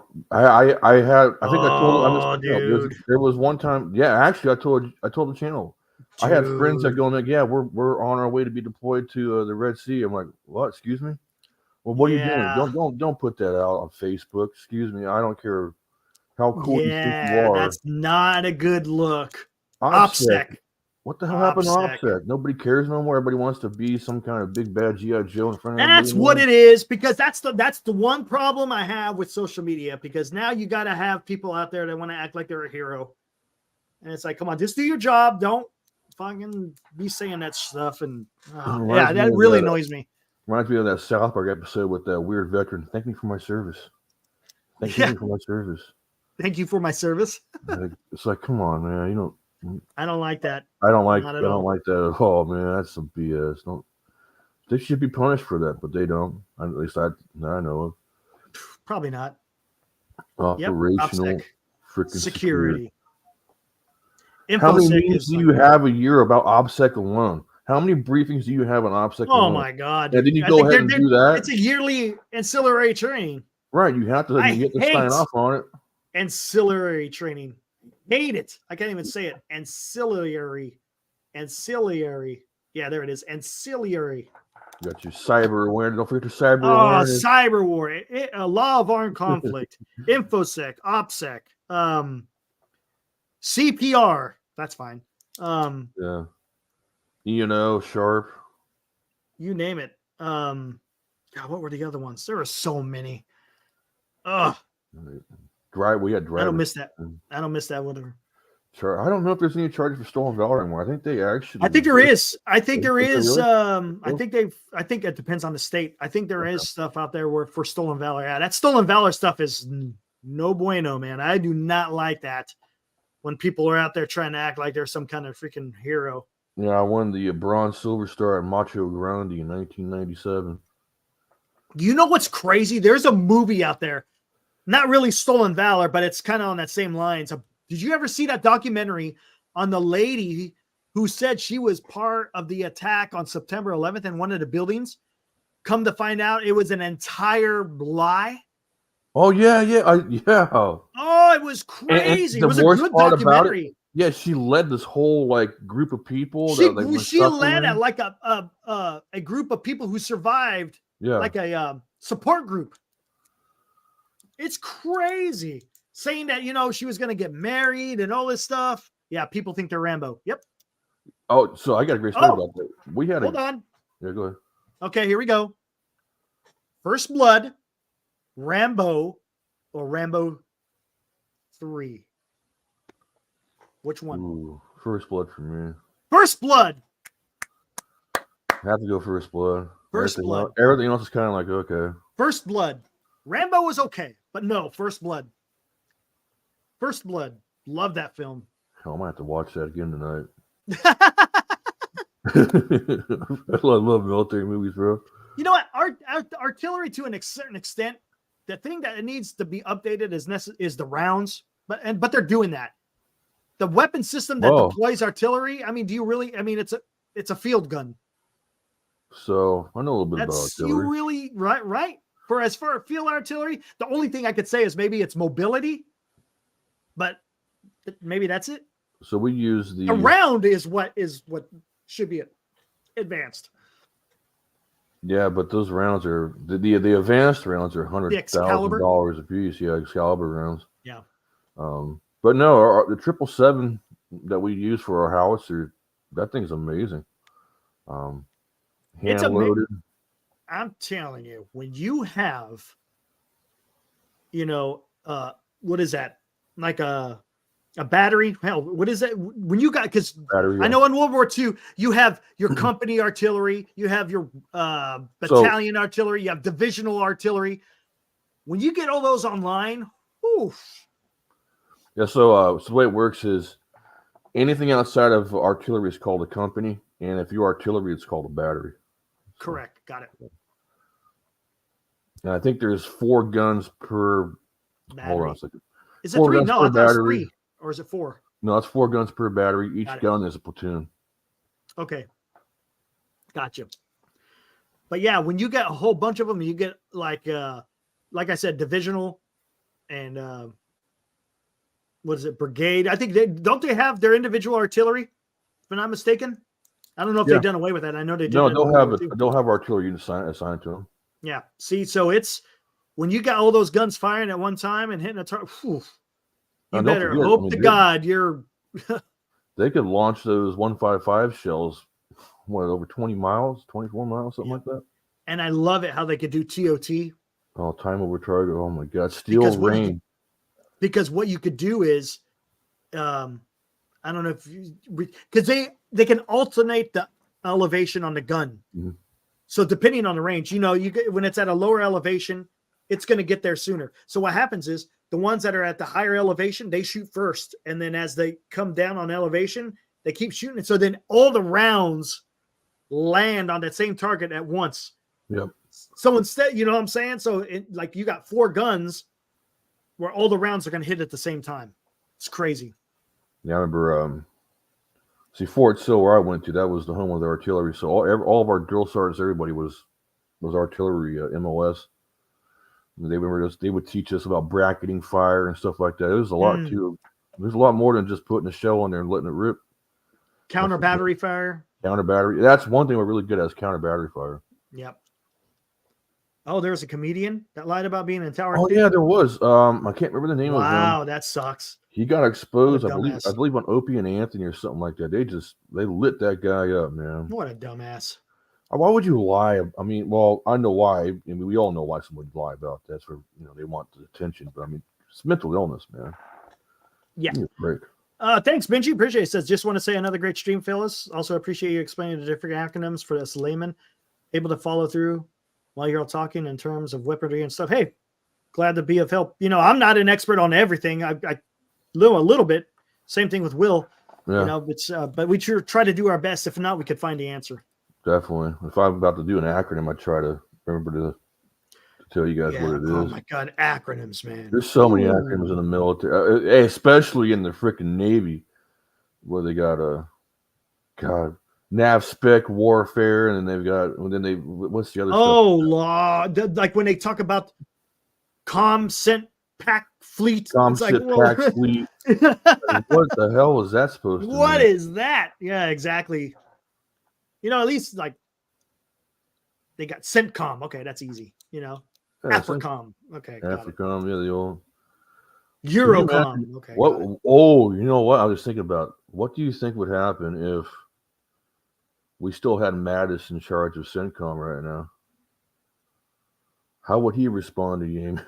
think I told dude. There was one time. Yeah, actually, I told the channel. Dude. I had friends that go like, yeah, we're on our way to be deployed to the Red Sea. I'm like, what? Excuse me? Well, what are you doing? Don't put that out on Facebook. Excuse me. I don't care how cool you think you are. That's not a good look. OPSEC. What the hell happened to OPSEC? Nobody cares no more. Everybody wants to be some kind of big bad G.I. Joe in front of everybody. That's what it is, because that's the one problem I have with social media, because now you got to have people out there that want to act like they're a hero. And it's like, come on, just do your job. Don't fucking be saying that stuff. And that really annoys me. Reminds me of that South Park episode with that weird veteran. Thank me for my service. Thank you for my service. Thank you for my service. It's like, come on, man. You know. I don't like that. I don't like that at all, man. That's some BS. They should be punished for that, but they don't. At least I know of. Probably not. Operational freaking security. How many meetings do you have a year about OPSEC alone? How many briefings do you have on OPSEC alone? Oh my god! And then you go ahead and do that. It's a yearly ancillary training. Right, you have to sign off on it. Ancillary training. Hate it. I can't even say it. Ancillary. Yeah, there it is. Ancillary. You got your cyber awareness. Don't forget your cyber awareness. Cyber war. Law of armed conflict. InfoSec. OPSEC. CPR. That's fine. Yeah. E&O, Sharp. You name it. God, what were the other ones? There were so many. Ugh. We had driver. I don't miss that. I don't miss that one. I don't know if there's any charges for stolen valor anymore. I think they actually. I think there is. I think there is. I think it depends on the state. I think there is stuff out there for stolen valor. Yeah, that stolen valor stuff is no bueno, man. I do not like that when people are out there trying to act like they're some kind of freaking hero. Yeah, I won the Bronze Silver Star at Macho Grande in 1997. You know what's crazy? There's a movie out there. Not really stolen valor, but it's kind of on that same line. So, did you ever see that documentary on the lady who said she was part of the attack on September 11th in one of the buildings? Come to find out, it was an entire lie. Oh yeah. Oh, it was crazy. It was a good documentary. Yeah, she led this whole group of people. She led a group of people who survived. Yeah, like a support group. It's crazy. Saying that, she was going to get married and all this stuff. Yeah, people think they're Rambo. Yep. Oh, so I got a great story about that. Hold on. Yeah, go ahead. Okay, here we go. First Blood, Rambo, or Rambo 3. Which one? Ooh, First Blood for me. First Blood. Have to go First Blood. First Blood. Everything else is kind of like okay. First Blood. Rambo was okay, but no, First Blood. First Blood. Love that film. Hell, I might have to watch that again tonight. I love military movies, bro. You know what? Artillery, to a certain extent, the thing that it needs to be updated is the rounds, but they're doing that. The weapon system that deploys artillery. I mean, do you really? I mean, it's a field gun. So I know a little bit about artillery. You really right? For field artillery, the only thing I could say is maybe it's mobility, but maybe that's it. So we use the round is what should be advanced. Yeah, but those rounds are the advanced rounds are $100,000 a piece. Yeah, Excalibur rounds. Yeah. But no, the 777 that we use for our howitzer, that thing's amazing. Hand loaded. I'm telling you, when you have, what is that? Like a battery? Hell, what is that? When you got, because I know in World War II, you have your company artillery, you have your battalion artillery, you have divisional artillery. When you get all those online, oof. Yeah, so the way it works is anything outside of artillery is called a company, and if you're artillery, it's called a battery. Correct. Got it. And I think there's 4 guns per. Battery. Hold on a second. Is it 3? No, I thought it was 3. Or is it 4? No, it's 4 guns per battery. Each gun is a platoon. Okay. Gotcha. But yeah, when you get a whole bunch of them, you get like I said, divisional and what is it, brigade? I think don't they have their individual artillery, if I'm not mistaken? I don't know if they've done away with that. I know they did. No, they'll have artillery assigned to them. Yeah. See, so it's when you got all those guns firing at one time and hitting a target, you better hope to God you're. They could launch those 155 shells, over 20 miles, 24 miles, something like that. And I love it how they could do TOT. Oh, time over target. Oh my God, steel rain. Because what you could do is, I don't know because they can alternate the elevation on the gun. Mm-hmm. So depending on the range, when it's at a lower elevation, it's going to get there sooner. So what happens is the ones that are at the higher elevation, they shoot first. And then as they come down on elevation, they keep shooting it. So then all the rounds land on that same target at once. Yep. So instead, you know what I'm saying? So you got 4 guns where all the rounds are going to hit at the same time. It's crazy. Yeah, I remember, Fort Sill, where I went to, that was the home of the artillery. So all of our drill sergeants, everybody was artillery MOS. They would teach us about bracketing fire and stuff like that. It was a lot too. There's a lot more than just putting a shell on there and letting it rip. Counter battery fire. Counter battery. That's one thing we're really good at is counter battery fire. Yep. Oh, there's a comedian that lied about being in Tower. Oh yeah, there was. I can't remember the name of him. Wow, that sucks. He got exposed, I believe on Opie and Anthony or something like that. They lit that guy up, man. What a dumbass. Why would you lie? I mean, well, I know why. I mean, we all know why somebody would lie about that. For they want the attention. But I mean, it's mental illness, man. Yeah. Give me a break. Thanks, Benji. Appreciate it. Says, just want to say another great stream, fellas. Also appreciate you explaining the different acronyms for us layman. Able to follow through while you're all talking in terms of weaponry and stuff. Hey, glad to be of help. I'm not an expert on everything. I know a little bit. Same thing with Will. Yeah. But we try to do our best. If not, we could find the answer. Definitely. If I'm about to do an acronym, I try to remember to tell you guys what it is. Oh my God, acronyms, man. There's so many acronyms in the military, especially in the freaking Navy, where they got nav spec warfare, and then what's the other stuff? Oh, law. Like when they talk about comm sent pack fleet. Pack fleet. What the hell is that supposed to mean? What is that? Yeah, exactly. At least they got CENTCOM. Okay, that's easy. AFRICOM. Okay. AFRICOM, yeah, the old Eurocom. Okay. What? Oh, you know what? I was thinking about. What do you think would happen if we still had Mattis in charge of CENTCOM right now? How would he respond to you?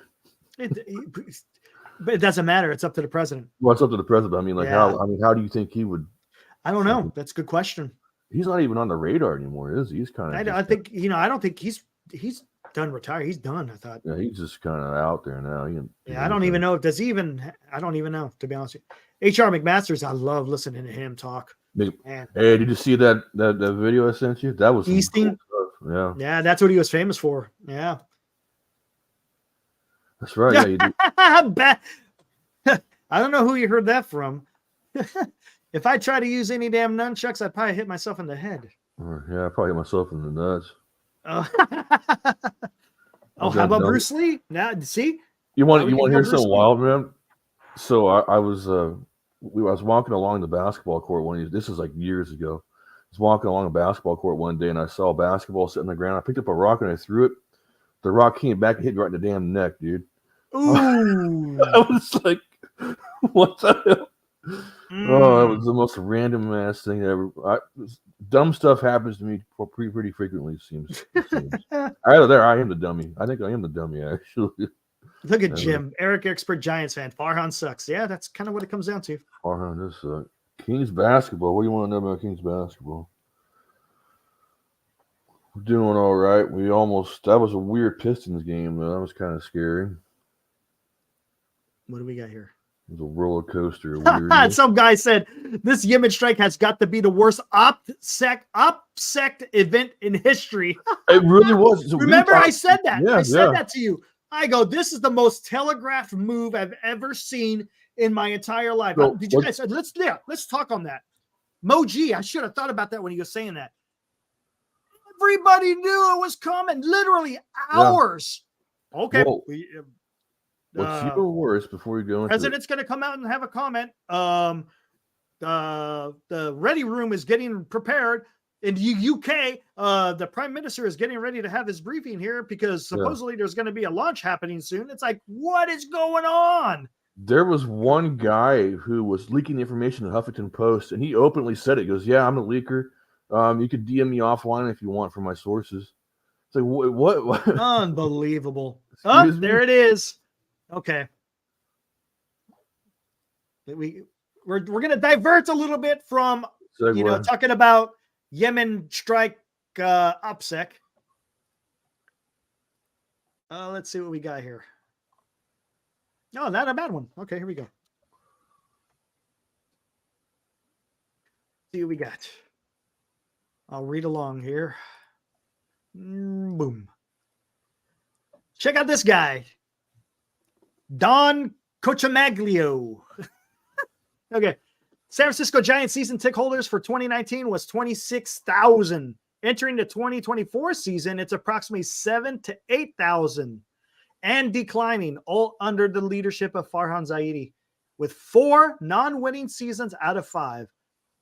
But it doesn't matter. It's up to the president. Well, it's up to the president. I mean, like Yeah. how do you think he would? I don't know. That's a good question. He's not even on the radar anymore, is he? He's kind of. I think I don't think he's done retired. He's done. I thought. Yeah, he's just kind of out there now. I don't even know. Does he even? I don't even know, to be honest with you. H.R. McMaster's. I love listening to him talk. Man. Hey, did you see that video I sent you? That was Easting. Cool. Yeah, that's what he was famous for. Yeah. That's right. Yeah, you do. I don't know who you heard that from. If I try to use any damn nunchucks, I'd probably hit myself in the head. Yeah, I probably hit myself in the nuts. Oh, how about Bruce Lee? Now, see? You want to hear something wild, man? So I was walking along the basketball court this is like years ago. I was walking along a basketball court one day and I saw a basketball sitting on the ground. I picked up a rock and I threw it. The rock came back and hit me right in the damn neck, dude. Ooh. I was like, what the hell? Oh, that was the most random ass thing ever. Dumb stuff happens to me pretty frequently, it seems. Either there, I am the dummy. I think I am the dummy, actually. Look at Jim. Eric, expert Giants fan. Farhan sucks. Yeah, that's kind of what it comes down to. Farhan does suck. Kings basketball. What do you want to know about Kings basketball? We're doing all right. That was a weird Pistons game, though. That was kind of scary. What do we got here? It was a roller coaster. Some guy said this Yemen strike has got to be the worst OPSEC event in history. It really was. Remember, I said that. Yeah, I said that to you. I go, this is the most telegraphed move I've ever seen in my entire life. So, did you guys? Let's talk on that. Moji, I should have thought about that when he was saying that. Everybody knew it was coming. Literally hours. Yeah. Okay. Well, what's even worse before we go into president's going to come out and have a comment. The ready room is getting prepared in the UK. The prime minister is getting ready to have his briefing here because supposedly there's going to be a launch happening soon. It's like, what is going on? There was one guy who was leaking information in the Huffington Post, and he openly said it. He goes, "Yeah, I'm a leaker. You could DM me offline if you want from my sources." It's like, what? Unbelievable. Oh, there it is. Okay. We're going to divert a little bit from talking about Yemen strike OPSEC. Let's see what we got here. No, not a bad one. Okay, here we go. See what we got. I'll read along here. Boom. Check out this guy. Don Cochamaglio. Okay. San Francisco Giants season ticket holders for 2019 was 26,000. Entering the 2024 season, it's approximately 7,000 to 8,000 and declining, all under the leadership of Farhan Zaidi with 4 non-winning seasons out of 5.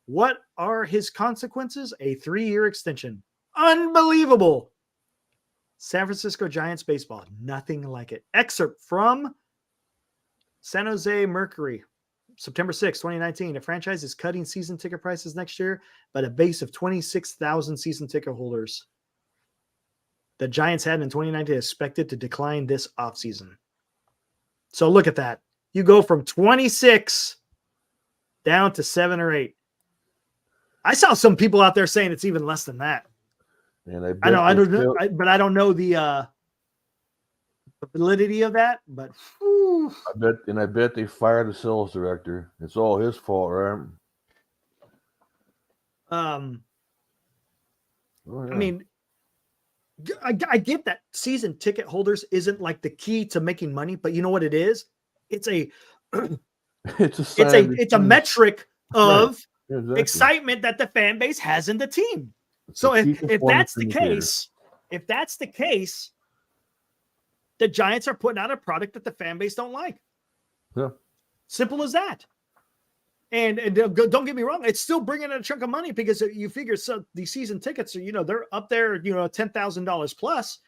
What are his consequences? A 3-year extension. Unbelievable. San Francisco Giants baseball. Nothing like it. Excerpt from San Jose Mercury, September 6, 2019. The franchise is cutting season ticket prices next year by a base of 26,000 season ticket holders. The Giants had in 2019 expected to decline this offseason. So look at that. You go from 26 down to 7 or 8. I saw some people out there saying it's even less than that. And I don't know, but I don't know the validity of that. But whew. I bet they fired the sales director. It's all his fault, right? I mean, I get that season ticket holders isn't like the key to making money, but you know what it is? It's a it's a metric of excitement that the fan base has in the team. So if that's the case, the Giants are putting out a product that the fan base don't like. Yeah. Simple as that. And don't get me wrong, it's still bringing in a chunk of money because you figure these season tickets are, they're up there, $10,000 plus.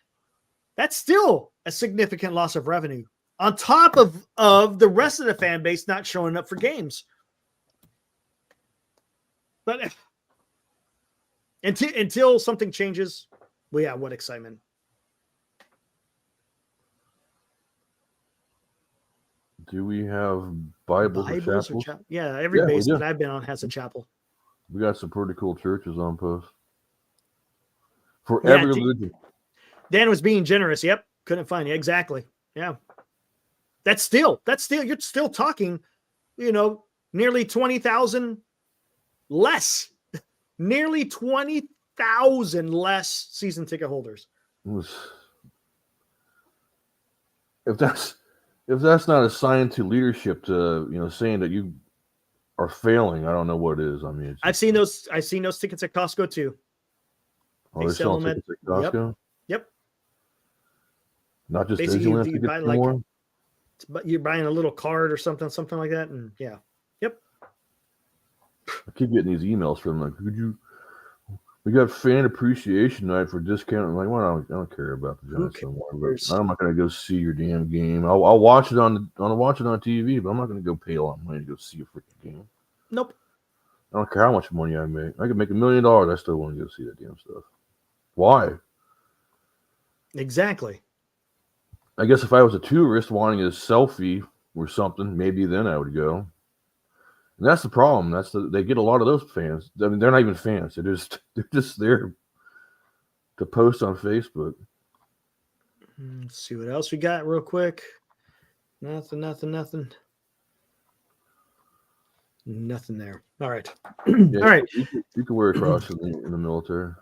That's still a significant loss of revenue on top of the rest of the fan base not showing up for games. But until something changes, well, yeah, what excitement. Do we have Bibles or chapels? Yeah, every Yeah, we base do. that I've been on has a chapel. We got some pretty cool churches on post for Yeah, every religion. Dan was being generous. Yep, couldn't find you exactly. Yeah, that's still you're still talking, nearly 20,000 less, nearly 20,000 less season ticket holders. If that's not a sign to leadership to saying that you are failing, I don't know what it is. I mean, I've seen those tickets at Costco too. They sell tickets at Costco. Yep. Not just Basically, Disneyland you tickets buy anymore. But you're buying a little card or something like that, and yeah. Yep. I keep getting these emails from them like, we got fan appreciation night for discount. I'm like, well, I don't care about the Giants anymore. But I'm not going to go see your damn game. I'll watch it on TV, but I'm not going to go pay a lot of money to go see a freaking game. Nope. I don't care how much money I make. I could make $1 million. I still want to go see that damn stuff. Why? Exactly. I guess if I was a tourist wanting a selfie or something, maybe then I would go. And that's the problem. They get a lot of those fans. I mean, they're not even fans. They're just there to post on Facebook. Let's see what else we got real quick. Nothing there. All right. Yeah, all right. You can wear a cross in the military.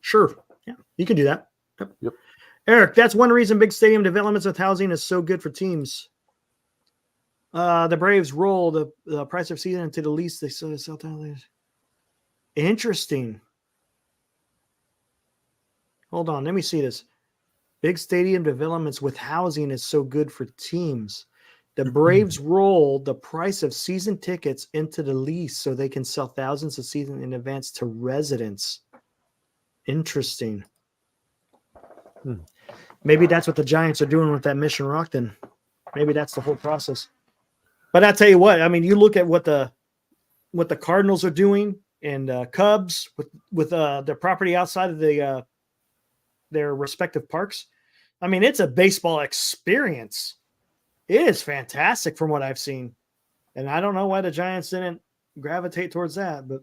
Sure. Yeah, you can do that. Yep. Eric, that's one reason big stadium developments with housing is so good for teams. The Braves roll the price of season into the lease. They sell down. Interesting. Hold on. Let me see this. Big stadium developments with housing is so good for teams. The Braves roll the price of season tickets into the lease so they can sell thousands of season in advance to residents. Interesting. Maybe that's what the Giants are doing with that Mission Rock then. Maybe that's the whole process. But I tell you what, I mean, you look at what the Cardinals are doing and Cubs with their property outside of their respective parks. I mean, it's a baseball experience. It is fantastic from what I've seen. And I don't know why the Giants didn't gravitate towards that, but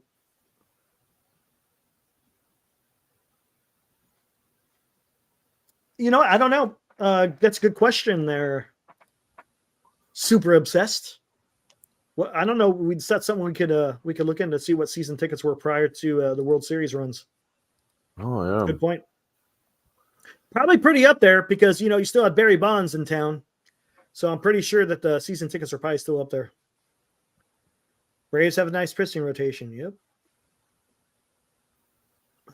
I don't know. That's a good question there. Super obsessed. Well, I don't know. That's something we could look into, see what season tickets were prior to the World Series runs. Oh yeah, good point. Probably pretty up there because you still have Barry Bonds in town, so I'm pretty sure that the season tickets are probably still up there. Braves have a nice pitching rotation. Yep.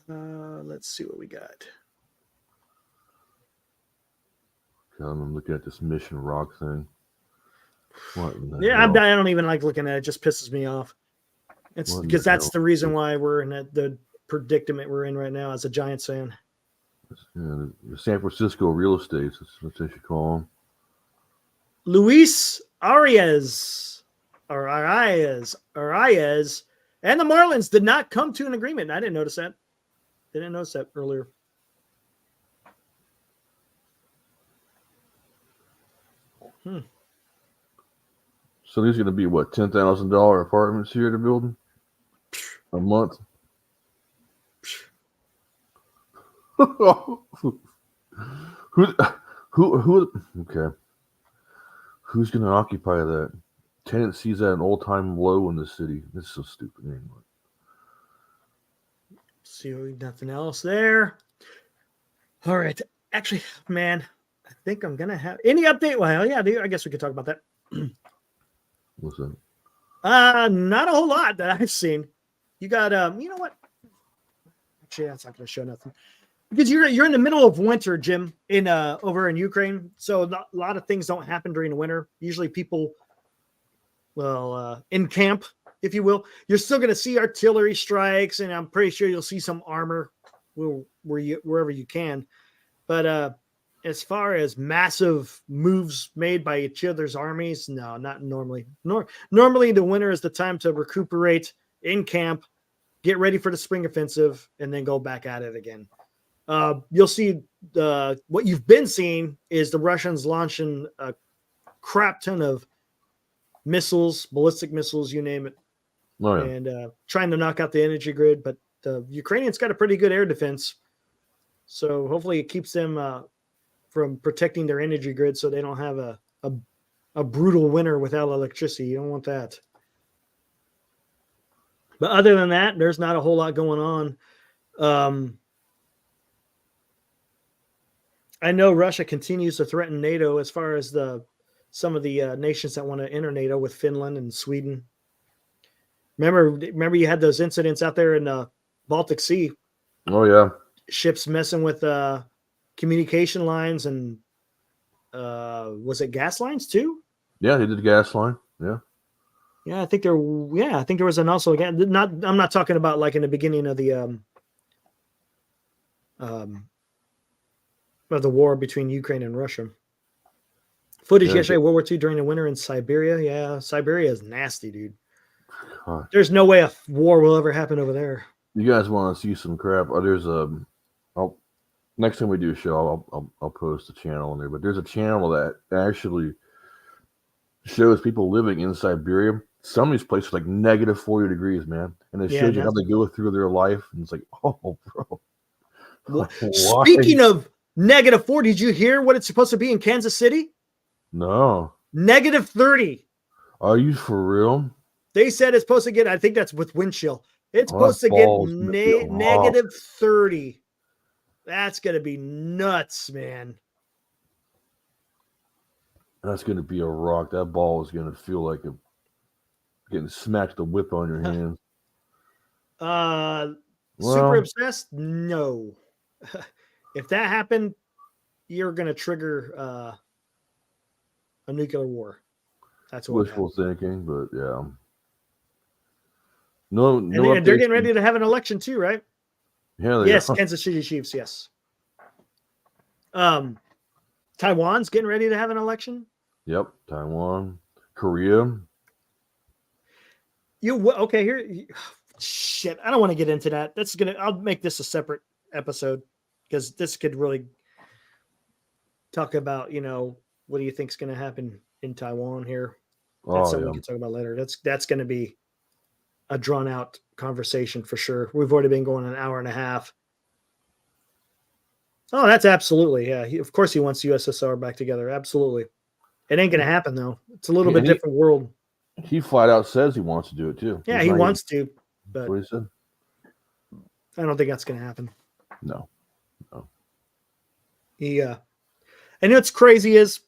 Let's see what we got. I'm looking at this Mission Rock thing. Yeah, I don't even like looking at it. It just pisses me off. It's because that's the reason why we're in the predicament we're in right now as a Giants fan. Yeah, the San Francisco real estate, that's what they should call them. Luis Arias, and the Marlins did not come to an agreement. I didn't notice that. Didn't notice that earlier. So these are going to be what, $10,000 apartments here they're building a month? Who? Okay. Who's going to occupy that? Tenancy's at an all-time low in the city. This is so stupid. Anyway. See, nothing else there. All right. Actually, man, I think I'm going to have any update. Well, yeah, I guess we could talk about that. What's that? Not a whole lot that I've seen. You got you know what? Actually, that's not going to show nothing because you're in the middle of winter, Jim, in over in Ukraine. So a lot of things don't happen during the winter. Usually, people, in camp, if you will, you're still going to see artillery strikes, and I'm pretty sure you'll see some armor wherever you can. But as far as massive moves made by each other's armies, no, not normally. Normally, the winter is the time to recuperate in camp, get ready for the spring offensive, and then go back at it again. You'll see what you've been seeing is the Russians launching crap ton of missiles, ballistic missiles, you name it, Oh, yeah. and trying to knock out the energy grid. But the Ukrainians got a pretty good air defense, so hopefully it keeps them from protecting their energy grid, so they don't have a brutal winter without electricity. You don't want that. But other than that, there's not a whole lot going on. I know Russia continues to threaten NATO as far as some of the nations that want to enter NATO, with Finland and Sweden. Remember you had those incidents out there in the Baltic Sea. Oh, yeah. Ships messing with communication lines and was it gas lines too? Yeah, they did the gas line. Yeah. Yeah, I think there was an also again. I'm not talking about like in the beginning of the war between Ukraine and Russia. Footage yesterday, World War II during the winter in Siberia. Yeah, Siberia is nasty, dude. Huh. There's no way a war will ever happen over there. You guys want to see some crap? There's next time we do a show, I'll post a channel in there. But there's a channel that actually shows people living in Siberia. Some of these places are like negative 40 degrees, man, and it shows you how they go through their life. And it's like, oh, bro. Speaking of negative 40, did you hear what it's supposed to be in Kansas City? No. Negative 30. Are you for real? They said it's supposed to get, I think that's with wind chill. It's supposed to get negative 30. That's going to be nuts, man. That's going to be a rock. That ball is going to feel like getting smacked the whip on your hands. Super obsessed? No. If that happened, you're going to trigger a nuclear war. That's what wishful thinking, but yeah. No, and they're getting ready to have an election too, right? Yeah. Yes, Kansas City Chiefs. Yes. Taiwan's getting ready to have an election. Yep, Taiwan, Korea. Okay? Here, shit. I don't want to get into that. I'll make this a separate episode because this could really talk about, what do you think is going to happen in Taiwan here? That's something we can talk about later. That's going to be a drawn out conversation for sure. We've already been going an hour and a half. Oh, that's absolutely. Yeah. Of course he wants USSR back together. Absolutely. It ain't going to happen though. It's a little bit different world. He flat out says he wants to do it too. Yeah, he wants to, but that's what he said. I don't think that's going to happen. No. And what's crazy is,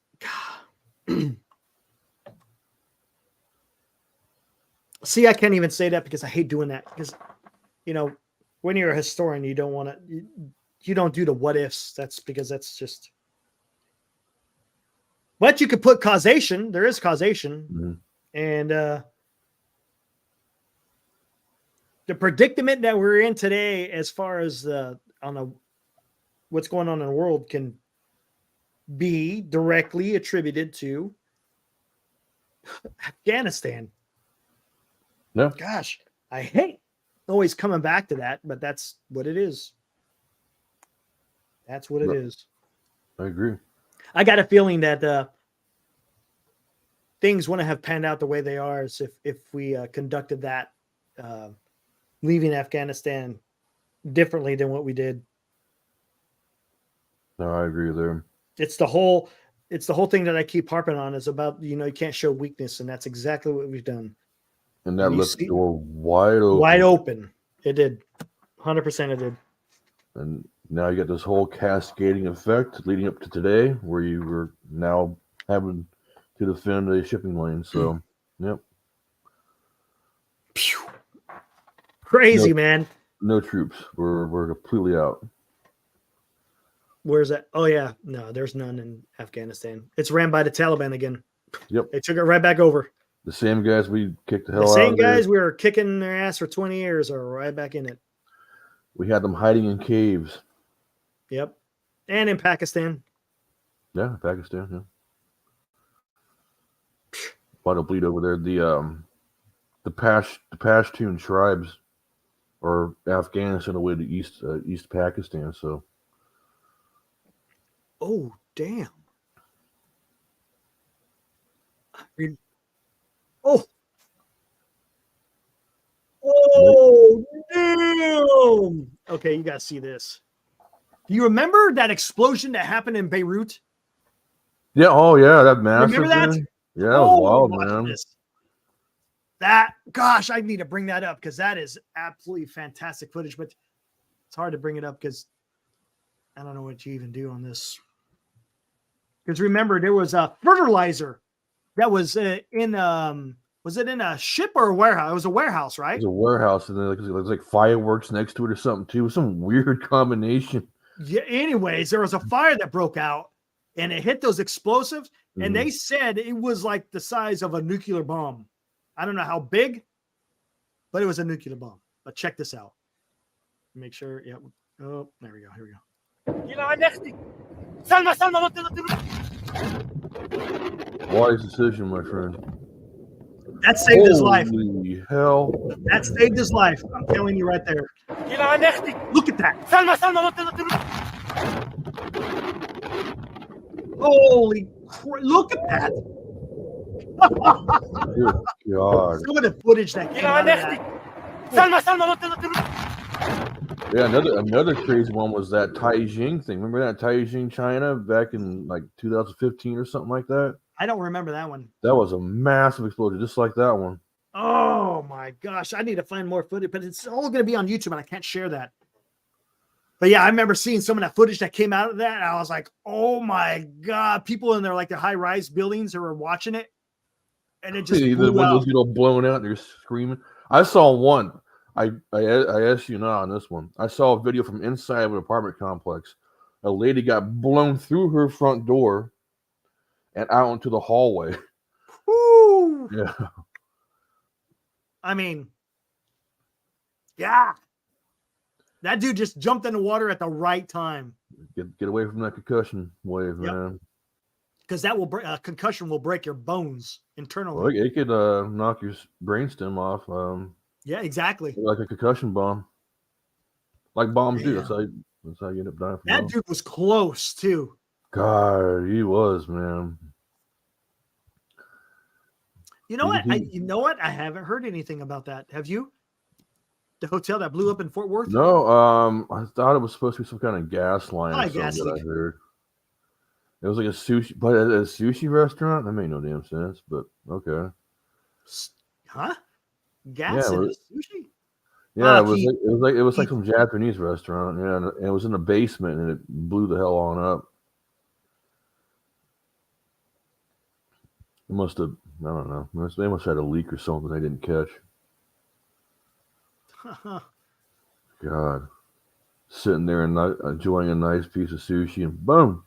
see, I can't even say that because I hate doing that because, when you're a historian, you don't want to, you don't do the what ifs. That's because that's just, but you could put causation. There is causation. Mm-hmm. And the predicament that we're in today, as far as what's going on in the world, can be directly attributed to Afghanistan. No. Gosh, I hate always coming back to that, but that's what it is. That's what it is. I agree. I got a feeling that things wouldn't have panned out the way they are if we conducted that, leaving Afghanistan differently than what we did. No, I agree there. It's the whole thing that I keep harping on is about, you can't show weakness, and that's exactly what we've done. And that left the door wide open. Wide open. It did. 100% it did. And now you got this whole cascading effect leading up to today where you were now having to defend a shipping lane. So, yep. Crazy, man. No troops. We're completely out. Where's that? Oh, yeah. No, there's none in Afghanistan. It's ran by the Taliban again. Yep. They took it right back over. The same guys we kicked the hell out of. The same guys we were kicking their ass for 20 years are right back in it. We had them hiding in caves. Yep. And in Pakistan. Yeah, Pakistan, yeah. Why don't bleed over there? The Pashtun tribes are Afghanistan away to East Pakistan, so. Oh, damn. Oh. Oh, no. Okay, you got to see this. Do you remember that explosion that happened in Beirut? Yeah. Oh, yeah. That massive Remember that? thing. Yeah, that was Oh, wild, watch man. this. That, gosh, I need to bring that up because that is absolutely fantastic footage, but it's hard to bring it up because I don't know what you even do on this. Because remember, there was a fertilizer that was was it in a ship or a warehouse? It was a warehouse, It right? was a warehouse, and there was like fireworks next to it or something too. It was some weird combination. Yeah. Anyways, there was a fire that broke out and it hit those explosives, and they said it was like the size of a nuclear bomb. I don't know how big, but it was a nuclear bomb. But check this out. Make sure. Yeah. Oh, there we go. Here we go. Wise decision, my friend. That saved his life. Holy hell! That saved his life. I'm telling you right there. Look at that. Holy crap. Look at that. Good God! Some of the footage that came out of that. Yeah, another crazy one was that Taijing thing. Remember that Taijing, China, back in like 2015 or something like that? I don't remember that one. That was a massive explosion, just like that one. Oh my gosh. I need to find more footage, but it's all going to be on YouTube and I can't share that. But yeah, I remember seeing some of that footage that came out of that. And I was like, oh my God. People in their like the high-rise buildings who were watching it. And it just The blew windows out. get all blown out and they're screaming. I saw one. I asked you not on this one. I saw a video from inside of an apartment complex. A lady got blown through her front door and out into the hallway. Woo! Yeah. I mean, yeah. That dude just jumped in the water at the right time. Get away from that concussion wave, Yep. man. Because that will break concussion will break your bones internally. Well, it could knock your brainstem off. Yeah, exactly. Like a concussion bomb. Like bombs do. Yeah. That's how you end up dying from That dude was close too. God, he was, man. You know what? You know what? I haven't heard anything about that. Have you? The hotel that blew up in Fort Worth? No, I thought it was supposed to be some kind of gas line or something that I heard. It was like a sushi, but at a sushi restaurant? That made no damn sense, but okay. Huh? Gas in a sushi? Yeah, it was like some Japanese restaurant. Yeah, and it was in the basement and it blew the hell on up. It must have, I don't know. They must have had a leak or something they didn't catch. God. Sitting there and enjoying a nice piece of sushi and boom.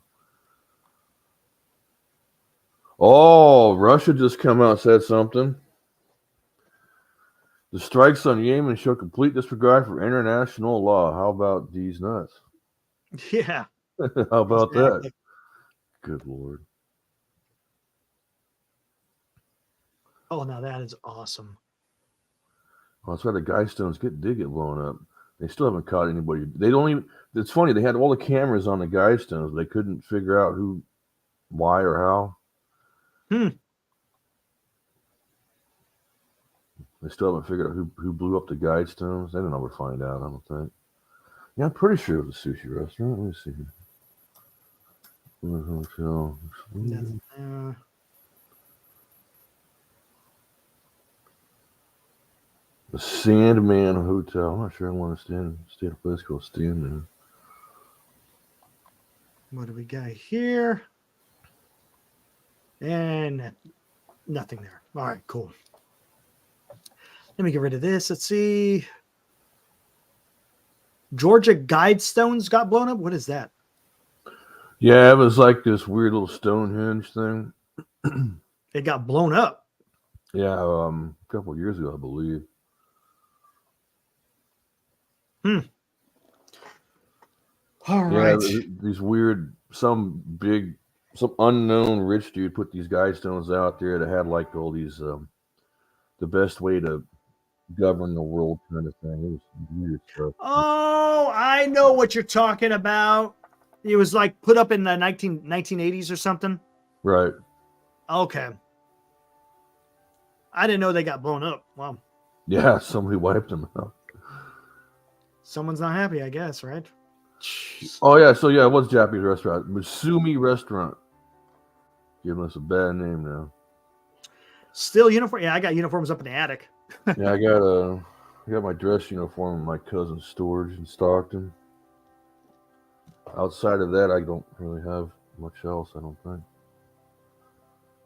Oh, Russia just come out and said something. The strikes on Yemen show complete disregard for international law. How about these nuts? Yeah. How about that? Good Lord. Oh, now that is awesome. Well, that's why the guy stones did get blown up. They still haven't caught anybody. They don't even. It's funny. They had all the cameras on the guy stones. They couldn't figure out who, why, or how. They still haven't figured out who blew up the guide stones. They don't ever find out, I don't think. Yeah, I'm pretty sure it was a sushi restaurant. Let me see here. Hotel. The Sandman Hotel. I'm not sure I want to stay at a place called Sandman. What do we got here? And nothing there. All right, cool. Let me get rid of this. Let's see. Georgia Guidestones got blown up. What is that? Yeah, it was like this weird little Stonehenge thing. It got blown up. Yeah, a couple of years ago, I believe. All right. These weird, some unknown rich dude put these guidestones out there that had like all these, the best way to govern the world kind of thing. It was weird stuff. Oh, I know what you're talking about. It was like put up in the 1980s or something. Right. Okay. I didn't know they got blown up. Wow. Yeah, somebody wiped them out. Someone's not happy, I guess, right? Oh yeah, so yeah, it was a Japanese restaurant, Musumi Restaurant. Giving us a bad name now. Still uniform. Yeah, I got uniforms up in the attic. Yeah, I got my dress uniform in my cousin's storage in Stockton. Outside of that, I don't really have much else, I don't think.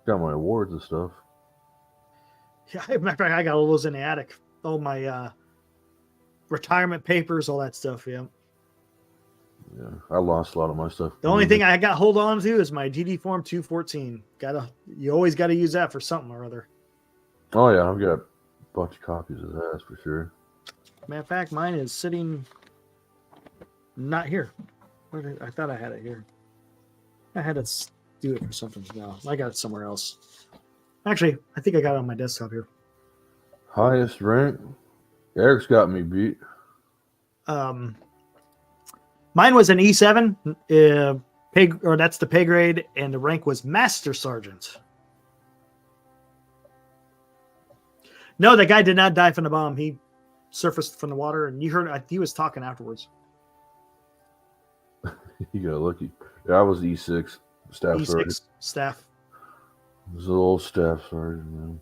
Got my awards and stuff. Yeah, matter of fact, I got all those in the attic. All my retirement papers, all that stuff. Yeah. Yeah, I lost a lot of my stuff. The only thing I got hold on to is my DD Form 214. You always got to use that for something or other. Oh yeah, I've got a bunch of copies of that for sure. Matter of fact, mine is sitting not here. I thought I had it here. I had to do it for something. No, I got it somewhere else. Actually, I think I got it on my desktop here. Highest rank? Eric's got me beat. Mine was an E7, that's the pay grade, and the rank was Master Sergeant. No, that guy did not die from the bomb. He surfaced from the water, and you heard he was talking afterwards. You got lucky. Yeah, I was E6 staff sergeant. E6 staff. It was a little staff sergeant, man.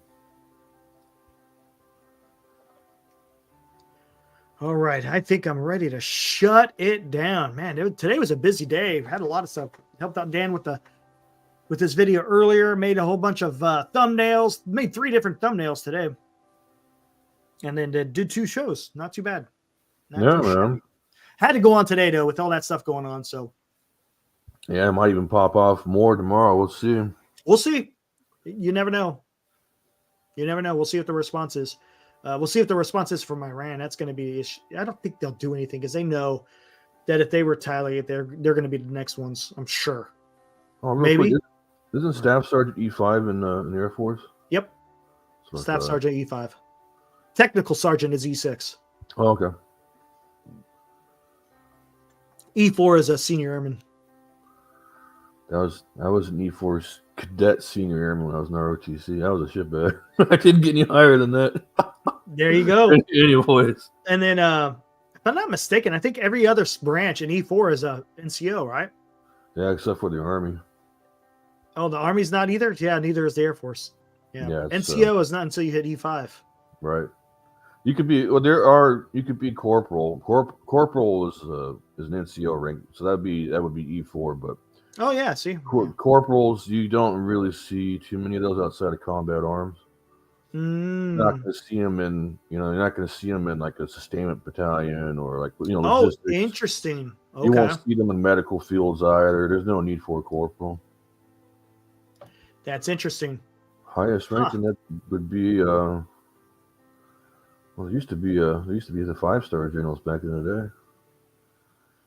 All right, I think I'm ready to shut it down, man. Today was a busy day. Had a lot of stuff. Helped out Dan with this video earlier. Made a whole bunch of thumbnails. Made 3 different thumbnails today, and then did 2 shows. Not too bad. Yeah, man. Had to go on today though, with all that stuff going on. So yeah, it might even pop off more tomorrow. We'll see. We'll see. You never know. You never know. We'll see what the response is. We'll see if the response is from Iran. That's going to be. I don't think they'll do anything because they know that if they retaliate, they're going to be the next ones. I'm sure. Oh, maybe. Quick, isn't Staff Sergeant E5 in the Air Force? Yep. Staff Sergeant E5. Technical Sergeant is E6. Oh, okay. E4 is a senior airman. I was an E4 cadet senior airman when I was in ROTC. I was a shitbag. I didn't get any higher than that. There you go. Anyways. And then, if I'm not mistaken, I think every other branch in E4 is a NCO, right? Yeah, except for the Army. Oh, the Army's not either? Yeah, neither is the Air Force. Yeah. NCO is not until you hit E5. Right. You could be you could be corporal. Corporal is an NCO rank, so that would be E4, but oh yeah, see. Corporals, you don't really see too many of those outside of combat arms. You're not going to see them you're not going to see them in like a sustainment battalion or like logistics. Oh, interesting. Okay. You won't see them in medical fields either. There's no need for a corporal. That's interesting. Highest ranking that would be there used to be the 5-star generals back in the day.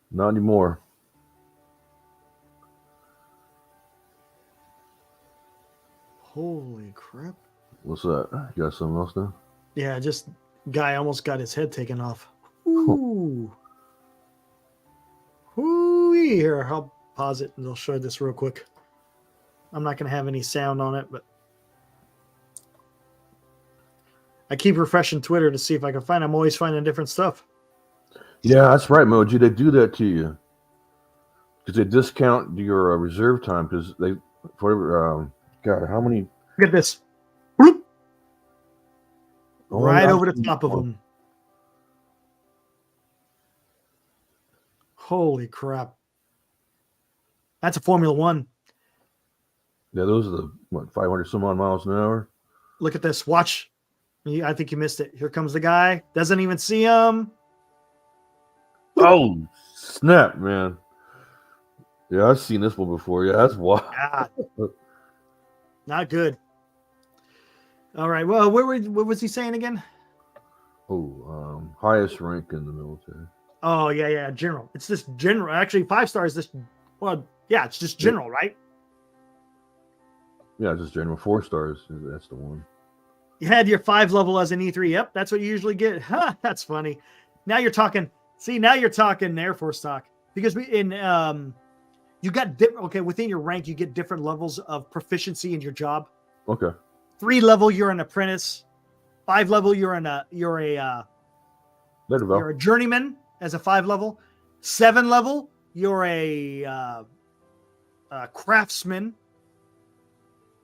Not anymore. Holy crap. What's that? You got something else now? Yeah, just guy almost got his head taken off. Ooh. Ooh. Here, I'll pause it and I'll show this real quick. I'm not going to have any sound on it, but I keep refreshing Twitter to see if I can find. I'm always finding different stuff. Yeah, that's right, Moji. They do that to you because they discount your reserve time because they God, how many? Look at this. Right over the top of them. Holy crap. That's a Formula One. Yeah, those are the 500 some odd miles an hour. Look at this. Watch. I think you missed it. Here comes the guy. Doesn't even see him. Oh, snap, man. Yeah, I've seen this one before. Yeah, that's wild. Not good. All right. Well, what was he saying again? Oh, highest rank in the military. Oh, yeah. General. It's just general. Actually, 5 stars. It's just general, right? Yeah, just general. 4 stars. That's the one. You had your 5 level as an E3. Yep, that's what you usually get. That's funny. Now you're talking. See, now you're talking Air Force talk because you got different. Okay, within your rank, you get different levels of proficiency in your job. Okay. 3 level, you're an apprentice. 5 level, you're a journeyman as a 5 level. 7 level, you're a craftsman.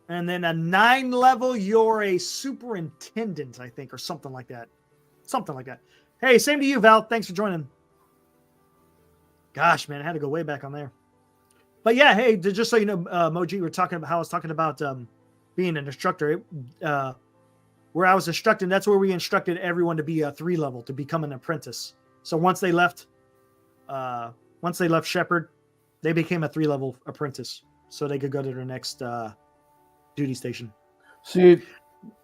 And then a 9 level, you're a superintendent, I think, or something like that. Something like that. Hey, same to you, Val. Thanks for joining. Gosh, man, I had to go way back on there. But yeah, hey, just so you know, Moji, we're talking about how I was talking about being an instructor. Where I was instructing, that's where we instructed everyone to be a 3 level, to become an apprentice. So once they left Shepherd, they became a 3 level apprentice, so they could go to their next duty station. See,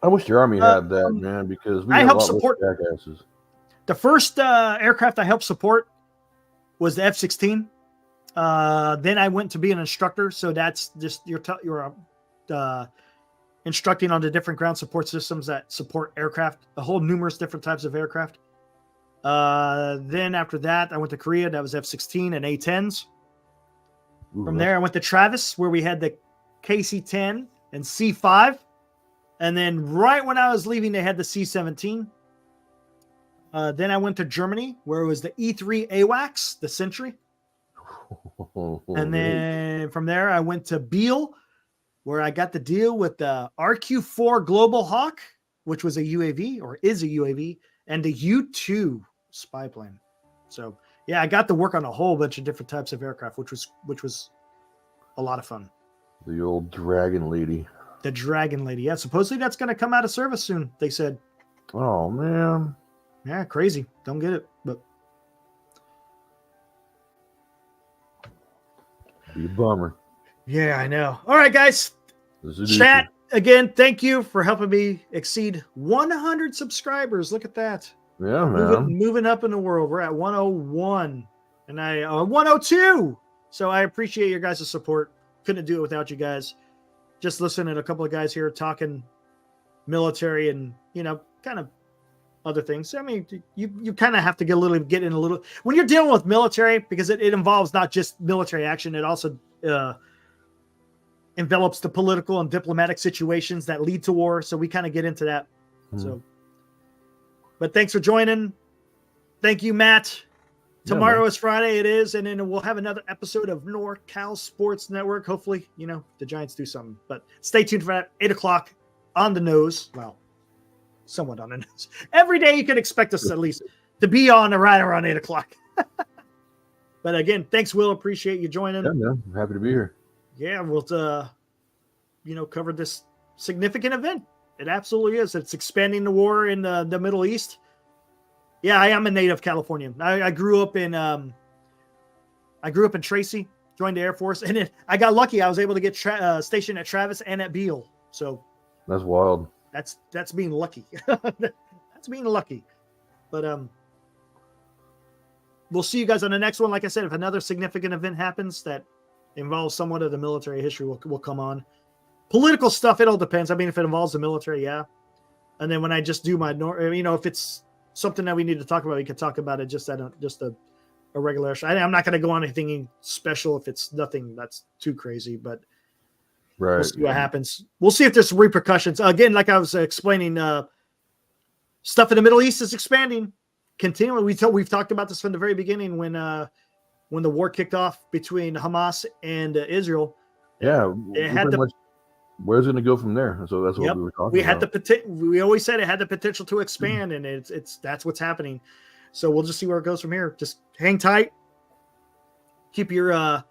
I wish the Army had that, man, because we helped support jackasses. The first aircraft I helped support was the F-16. Then I went to be an instructor, so that's just you're instructing on the different ground support systems that support aircraft, a whole numerous different types of aircraft. Then after that, I went to Korea. That was F-16 and A-10s. From there, I went to Travis, where we had the KC-10 and C-5. And then right when I was leaving, they had the C-17. Then I went to Germany, where it was the E-3 AWACS, the Sentry. And then from there, I went to Beale, where I got the deal with the RQ-4 Global Hawk, which was a UAV, or is a UAV, and the U-2 spy plane. So, yeah, I got to work on a whole bunch of different types of aircraft, which was a lot of fun. The old Dragon Lady. The Dragon Lady. Yeah, supposedly that's going to come out of service soon, they said. Oh, man. Yeah, crazy. Don't get it, but be a bummer. Yeah, I know. All right, guys. Chat again. Thank you for helping me exceed 100 subscribers. Look at that. Yeah, man. Moving up in the world. We're at 101 and 102. So I appreciate your guys' support. Couldn't do it without you guys. Just listening to a couple of guys here talking military and, kind of other things. I mean, you kind of have to get in a little when you're dealing with military, because it involves not just military action. It also envelops the political and diplomatic situations that lead to war. So we kind of get into that. So, but thanks for joining. Thank you, Matt. Tomorrow is Friday. It is. And then we'll have another episode of NorCal Sports Network. Hopefully, the Giants do something, but stay tuned for that. 8:00 on the nose. Well, somewhat on the nose. Every day you can expect us at least to be on right around 8:00. But again, thanks, Will. Appreciate you joining. Yeah, man. I'm happy to be here. Yeah, we'll cover this significant event. It absolutely is. It's expanding the war in the Middle East. Yeah, I am a native Californian. I grew up in Tracy, joined the Air Force, and I got lucky. I was able to get stationed at Travis and at Beale. So that's wild. That's being lucky. That's being lucky. But we'll see you guys on the next one. Like I said, if another significant event happens that involves somewhat of the military history, we'll come on. Political stuff, it all depends. I mean, if it involves the military, yeah. And then when I just do my, if it's something that we need to talk about, we can talk about it just a regular show. I'm not going to go on anything special if it's nothing that's too crazy, but right. We'll see what happens. We'll see if there's repercussions. Again, like I was explaining, stuff in the Middle East is expanding. Continually, we've talked about this from the very beginning when the war kicked off between Hamas and Israel. Yeah, where's it going to go from there? So that's what we were talking about. We always said it had the potential to expand, and that's what's happening. So we'll just see where it goes from here. Just hang tight. Keep your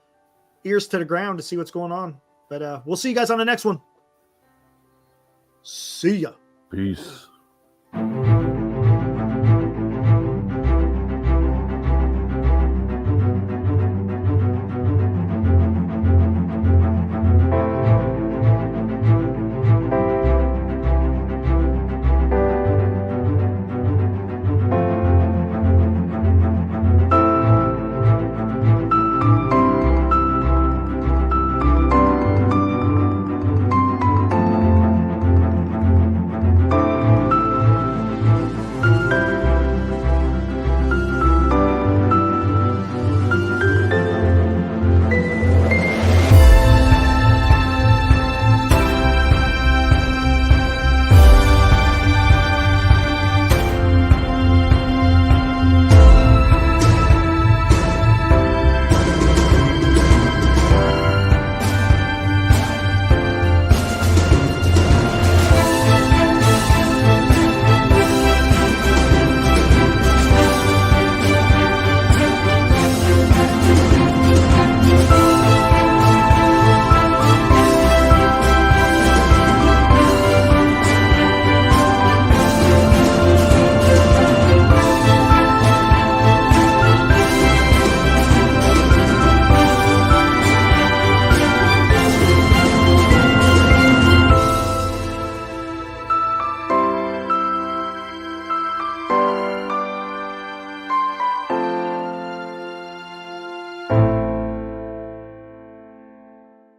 ears to the ground to see what's going on. But we'll see you guys on the next one. See ya. Peace.